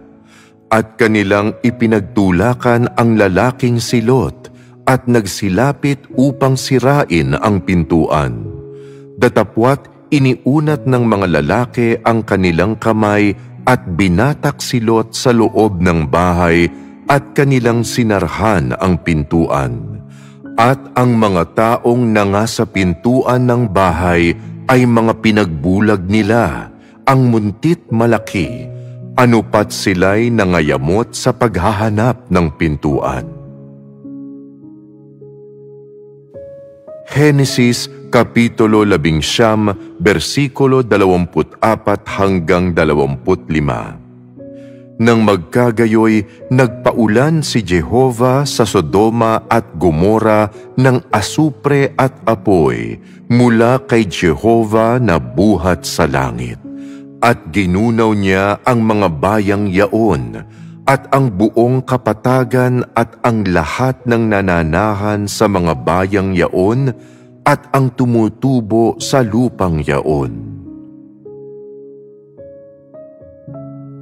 Speaker 2: At kanilang ipinagtulakan ang lalaking si Lot at nagsilapit upang sirain ang pintuan. Datapwat iniunat ng mga lalaki ang kanilang kamay at binatak si Lot sa loob ng bahay at kanilang sinarhan ang pintuan. At ang mga taong nangasa pintuan ng bahay ay mga pinagbulag nila, ang muntit malaki. Anupat sila'y nangayamot sa paghahanap ng pintuan. Henesis Kapitulo 19, versikulo 24 hanggang 25. Nang magkagayoy, nagpaulan si Jehova sa Sodoma at Gomora ng asupre at apoy mula kay Jehova na buhat sa langit. At ginunaw niya ang mga bayang yaon, at ang buong kapatagan at ang lahat ng nananahan sa mga bayang yaon, at ang tumutubo sa lupang yaon.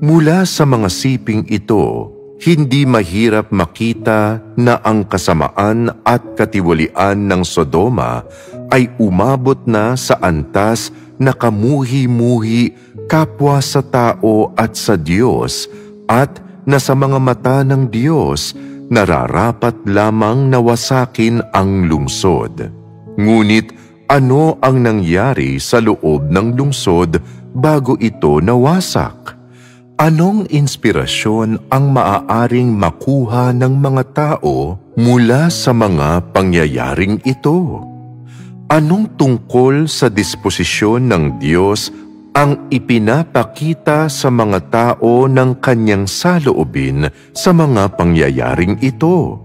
Speaker 2: Mula sa mga siping ito, hindi mahirap makita na ang kasamaan at katiwalian ng Sodoma ay umabot na sa antas na kamuhi-muhi kapwa sa tao at sa Diyos, at na sa mga mata ng Diyos nararapat lamang na wasakin ang lungsod. Ngunit ano ang nangyari sa loob ng lungsod bago ito nawasak? Anong inspirasyon ang maaaring makuha ng mga tao mula sa mga pangyayaring ito? Anong tungkol sa disposisyon ng Diyos ang ipinapakita sa mga tao ng kanyang saloobin sa mga pangyayaring ito?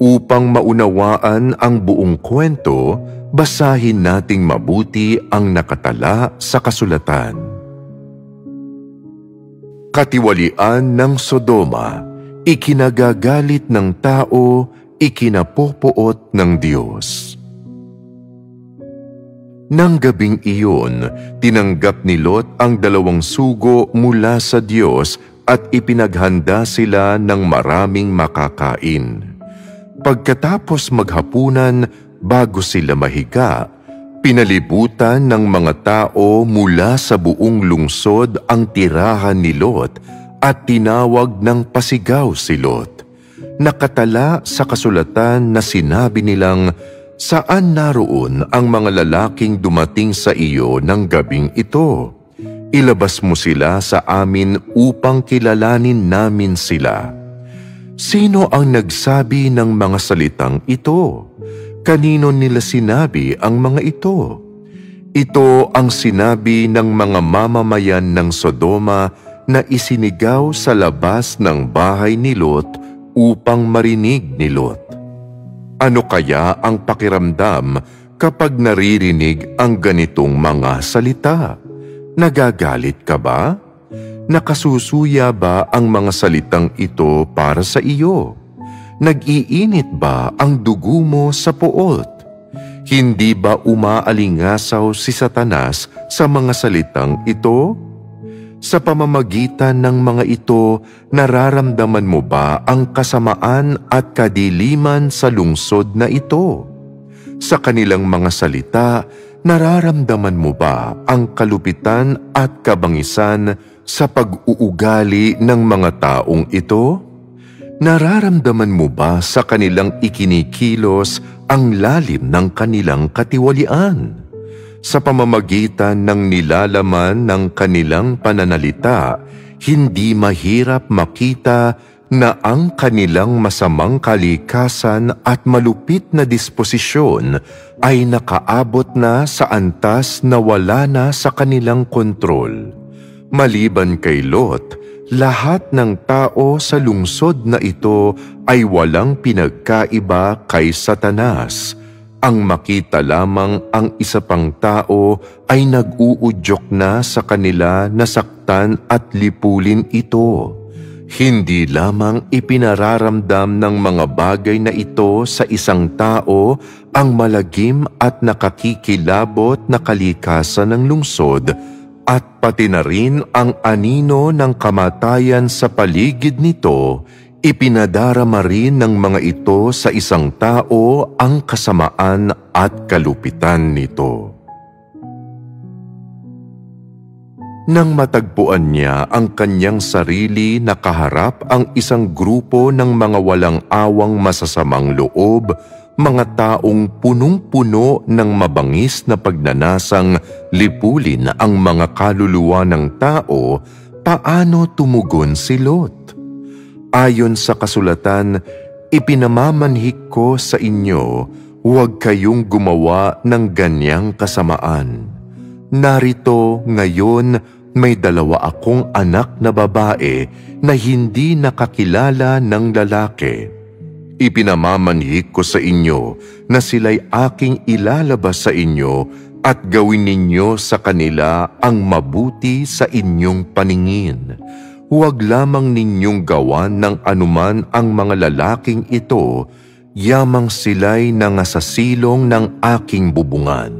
Speaker 2: Upang maunawaan ang buong kwento, basahin nating mabuti ang nakatala sa kasulatan. Katiwalian ng Sodoma, ikinagagalit ng tao, ikinapopoot ng Diyos. Nang gabing iyon, tinanggap ni Lot ang 2 sugo mula sa Diyos at ipinaghanda sila ng maraming makakain. Pagkatapos maghapunan, bago sila mahiga, pinalibutan ng mga tao mula sa buong lungsod ang tirahan ni Lot at tinawag ng pasigaw si Lot. Nakatala sa kasulatan na sinabi nilang, "Saan naroon ang mga lalaking dumating sa iyo ng gabing ito? Ilabas mo sila sa amin upang kilalanin namin sila." Sino ang nagsabi ng mga salitang ito? Kanino nila sinabi ang mga ito? Ito ang sinabi ng mga mamamayan ng Sodoma na isinigaw sa labas ng bahay ni Lot upang marinig ni Lot. Ano kaya ang pakiramdam kapag naririnig ang ganitong mga salita? Nagagalit ka ba? Nakasusuya ba ang mga salitang ito para sa iyo? Nag-iinit ba ang dugo mo sa puot? Hindi ba umaalingasaw si Satanas sa mga salitang ito? Sa pamamagitan ng mga ito, nararamdaman mo ba ang kasamaan at kadiliman sa lungsod na ito? Sa kanilang mga salita, nararamdaman mo ba ang kalupitan at kabangisan sa pag-uugali ng mga taong ito? Nararamdaman mo ba sa kanilang ikinikilos ang lalim ng kanilang katiwalian? Sa pamamagitan ng nilalaman ng kanilang pananalita, hindi mahirap makita na ang kanilang masamang kalikasan at malupit na disposisyon ay nakaabot na sa antas na wala na sa kanilang kontrol. Maliban kay Lot, lahat ng tao sa lungsod na ito ay walang pinagkaiba kay Satanas. Ang makita lamang ang isa pang tao ay nag-uudyok na sa kanila na saktan at lipulin ito. Hindi lamang ipinararamdam ng mga bagay na ito sa isang tao ang malagim at nakakikilabot na kalikasan ng lungsod, at pati na rin ang anino ng kamatayan sa paligid nito, ipinadarama rin ng mga ito sa isang tao ang kasamaan at kalupitan nito. Nang matagpuan niya ang kanyang sarili na kaharap ang isang grupo ng mga walang awang masasamang loob, mga taong punong-puno ng mabangis na pagnanasang lipulin ang mga kaluluwa ng tao, paano tumugon si Lot? Ayon sa kasulatan, "Ipinamamanhik ko sa inyo, huwag kayong gumawa ng ganyang kasamaan. Narito ngayon may 2 akong anak na babae na hindi nakakilala ng lalaki. Ipinamamanhik ko sa inyo na sila'y aking ilalabas sa inyo at gawin ninyo sa kanila ang mabuti sa inyong paningin. Huwag lamang ninyong gawan ng anuman ang mga lalaking ito, yamang sila'y nangasasilong ng aking bubungan."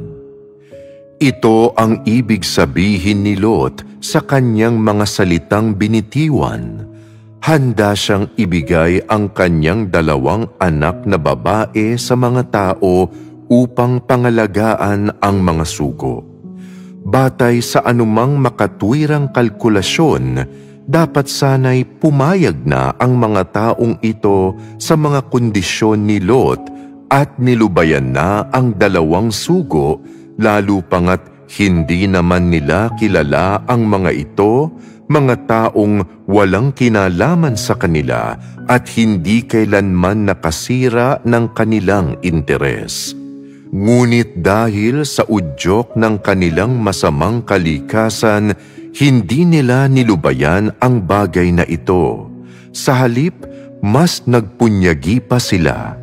Speaker 2: Ito ang ibig sabihin ni Lot sa kanyang mga salitang binitiwan. Handa siyang ibigay ang kanyang 2 anak na babae sa mga tao upang pangalagaan ang mga sugo. Batay sa anumang makatwirang kalkulasyon, dapat sana'y pumayag na ang mga taong ito sa mga kondisyon ni Lot at nilubayan na ang 2 sugo, lalo pangat hindi naman nila kilala ang mga ito, mga taong walang kinalaman sa kanila at hindi kailanman nakasira ng kanilang interes. Ngunit dahil sa udyok ng kanilang masamang kalikasan, hindi nila nilubayan ang bagay na ito. Sa halip, mas nagpunyagi pa sila.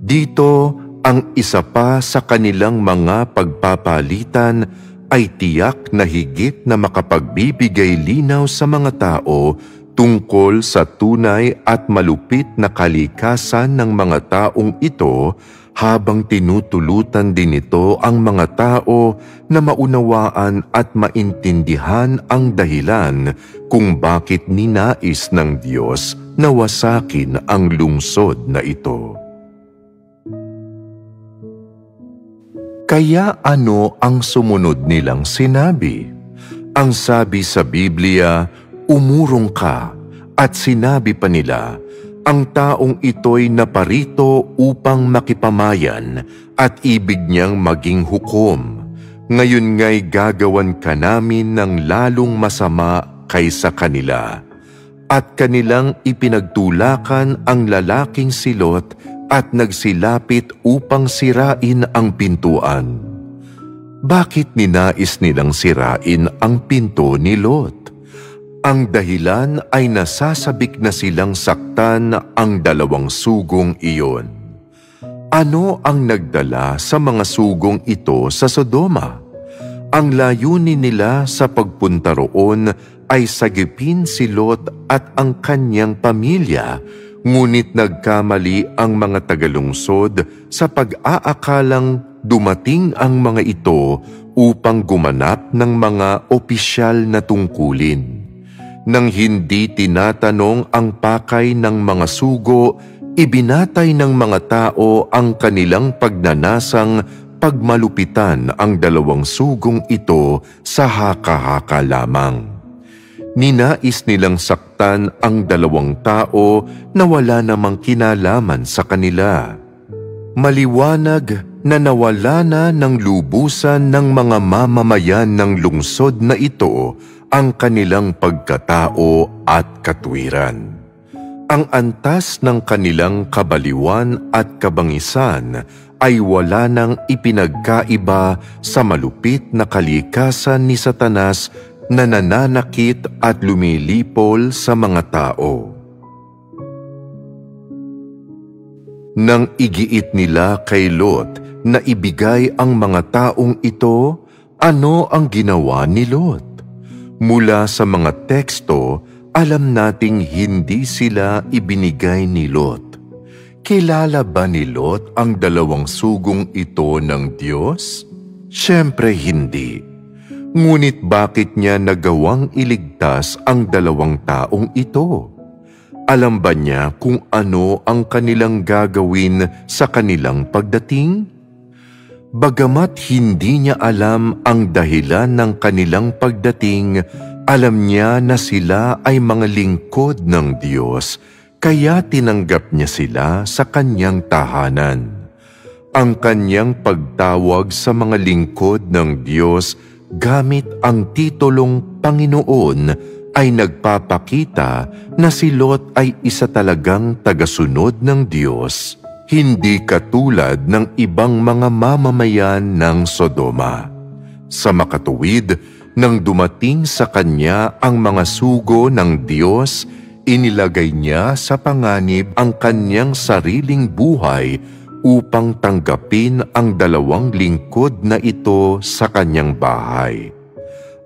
Speaker 2: Dito, ang isa pa sa kanilang mga pagpapalitan ay tiyak na higit na makapagbibigay linaw sa mga tao tungkol sa tunay at malupit na kalikasan ng mga taong ito, habang tinutulutan din ito ang mga tao na maunawaan at maintindihan ang dahilan kung bakit ninais ng Diyos na wasakin ang lungsod na ito. Kaya ano ang sumunod nilang sinabi? Ang sabi sa Biblia, umurong ka, at sinabi pa nila, ang taong ito'y naparito upang makipamayan at ibig niyang maging hukom. Ngayon nga'y gagawan ka namin ng lalong masama kaysa kanila. At kanilang ipinagtulakan ang lalaking si Lot at nagsilapit upang sirain ang pintuan. Bakit ninais nilang sirain ang pinto ni Lot? Ang dahilan ay nasasabik na silang saktan ang dalawang sugong iyon. Ano ang nagdala sa mga sugong ito sa Sodoma? Ang layunin nila sa pagpunta roon ay sagipin si Lot at ang kanyang pamilya, ngunit nagkamali ang mga tagalungsod sa pag-aakalang dumating ang mga ito upang gumanap ng mga opisyal na tungkulin. Nang hindi tinatanong ang pakay ng mga sugo, ibinatay ng mga tao ang kanilang pagnanasang pagmalupitan ang dalawang sugong ito sa haka-haka lamang. Ninais nilang saktan ang dalawang tao na wala namang kinalaman sa kanila. Maliwanag na nawala na ng lubusan ng mga mamamayan ng lungsod na ito ang kanilang pagkatao at katwiran. Ang antas ng kanilang kabaliwan at kabangisan ay wala nang ipinagkaiba sa malupit na kalikasan ni Satanas na nananakit at lumilipol sa mga tao. Nang igiit nila kay Lot na ibigay ang mga taong ito, ano ang ginawa ni Lot? Mula sa mga teksto, alam nating hindi sila ibinigay ni Lot. Kilala ba ni Lot ang dalawang sugong ito ng Diyos? Siyempre hindi. Ngunit bakit niya nagawang iligtas ang dalawang taong ito? Alam ba niya kung ano ang kanilang gagawin sa kanilang pagdating? Bagamat hindi niya alam ang dahilan ng kanilang pagdating, alam niya na sila ay mga lingkod ng Diyos, kaya tinanggap niya sila sa kanyang tahanan. Ang kanyang pagtawag sa mga lingkod ng Diyos gamit ang titulong Panginoon ay nagpapakita na si Lot ay isa talagang tagasunod ng Diyos, hindi katulad ng ibang mga mamamayan ng Sodoma. Sa makatuwid, nang dumating sa kanya ang mga sugo ng Diyos, inilagay niya sa panganib ang kanyang sariling buhay upang tanggapin ang dalawang lingkod na ito sa kanyang bahay.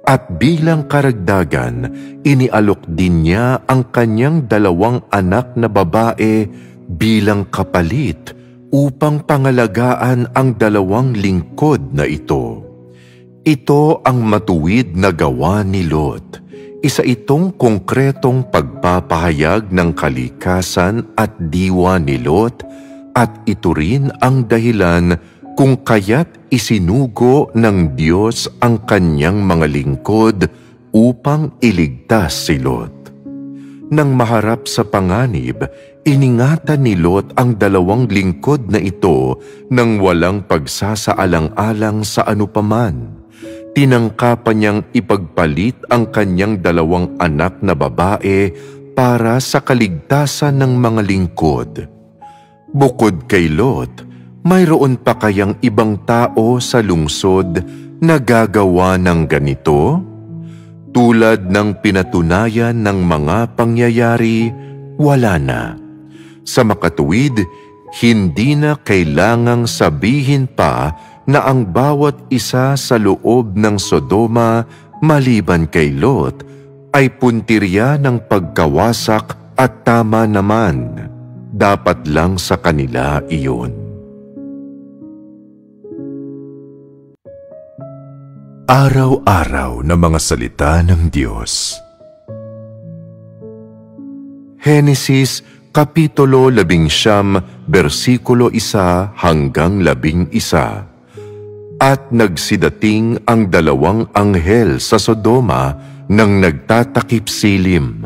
Speaker 2: At bilang karagdagan, inialok din niya ang kanyang dalawang anak na babae bilang kapalit upang pangalagaan ang dalawang lingkod na ito. Ito ang matuwid na gawa ni Lot. Isa itong konkretong pagpapahayag ng kalikasan at diwa ni Lot, at ito rin ang dahilan kung kaya't isinugo ng Diyos ang kanyang mga lingkod upang iligtas si Lot. Nang maharap sa panganib, iningatan ni Lot ang dalawang lingkod na ito nang walang pagsasaalang-alang sa anupaman. Tinangkapan niyang ipagpalit ang kanyang dalawang anak na babae para sa kaligtasan ng mga lingkod. Bukod kay Lot, mayroon pa kayang ibang tao sa lungsod na gagawa ng ganito? Tulad ng pinatunayan ng mga pangyayari, wala na. Sa makatuwid, hindi na kailangang sabihin pa na ang bawat isa sa loob ng Sodoma maliban kay Lot ay puntirya ng pagkawasak at tama naman. Dapat lang sa kanila iyon. Araw-araw na mga salita ng Diyos. Henesis Kapitulo 19, versikulo 1 hanggang 11. At nagsidating ang dalawang anghel sa Sodoma nang nagtatakip silim,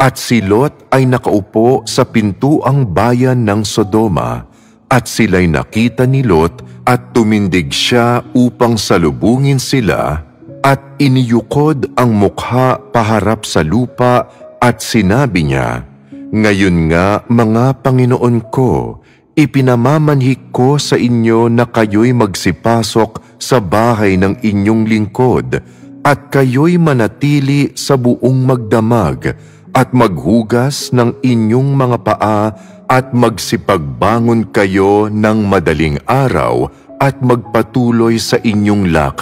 Speaker 2: at si Lot ay nakaupo sa pintuang bayan ng Sodoma, at sila'y nakita ni Lot at tumindig siya upang salubungin sila, at iniyukod ang mukha paharap sa lupa at sinabi niya, "Ngayon nga, mga Panginoon ko, ipinamamanhik ko sa inyo na kayo'y magsipasok sa bahay ng inyong lingkod at kayo'y manatili sa buong magdamag at maghugas ng inyong mga paa at magsipagbangon kayo ng madaling araw at magpatuloy sa inyong lakad.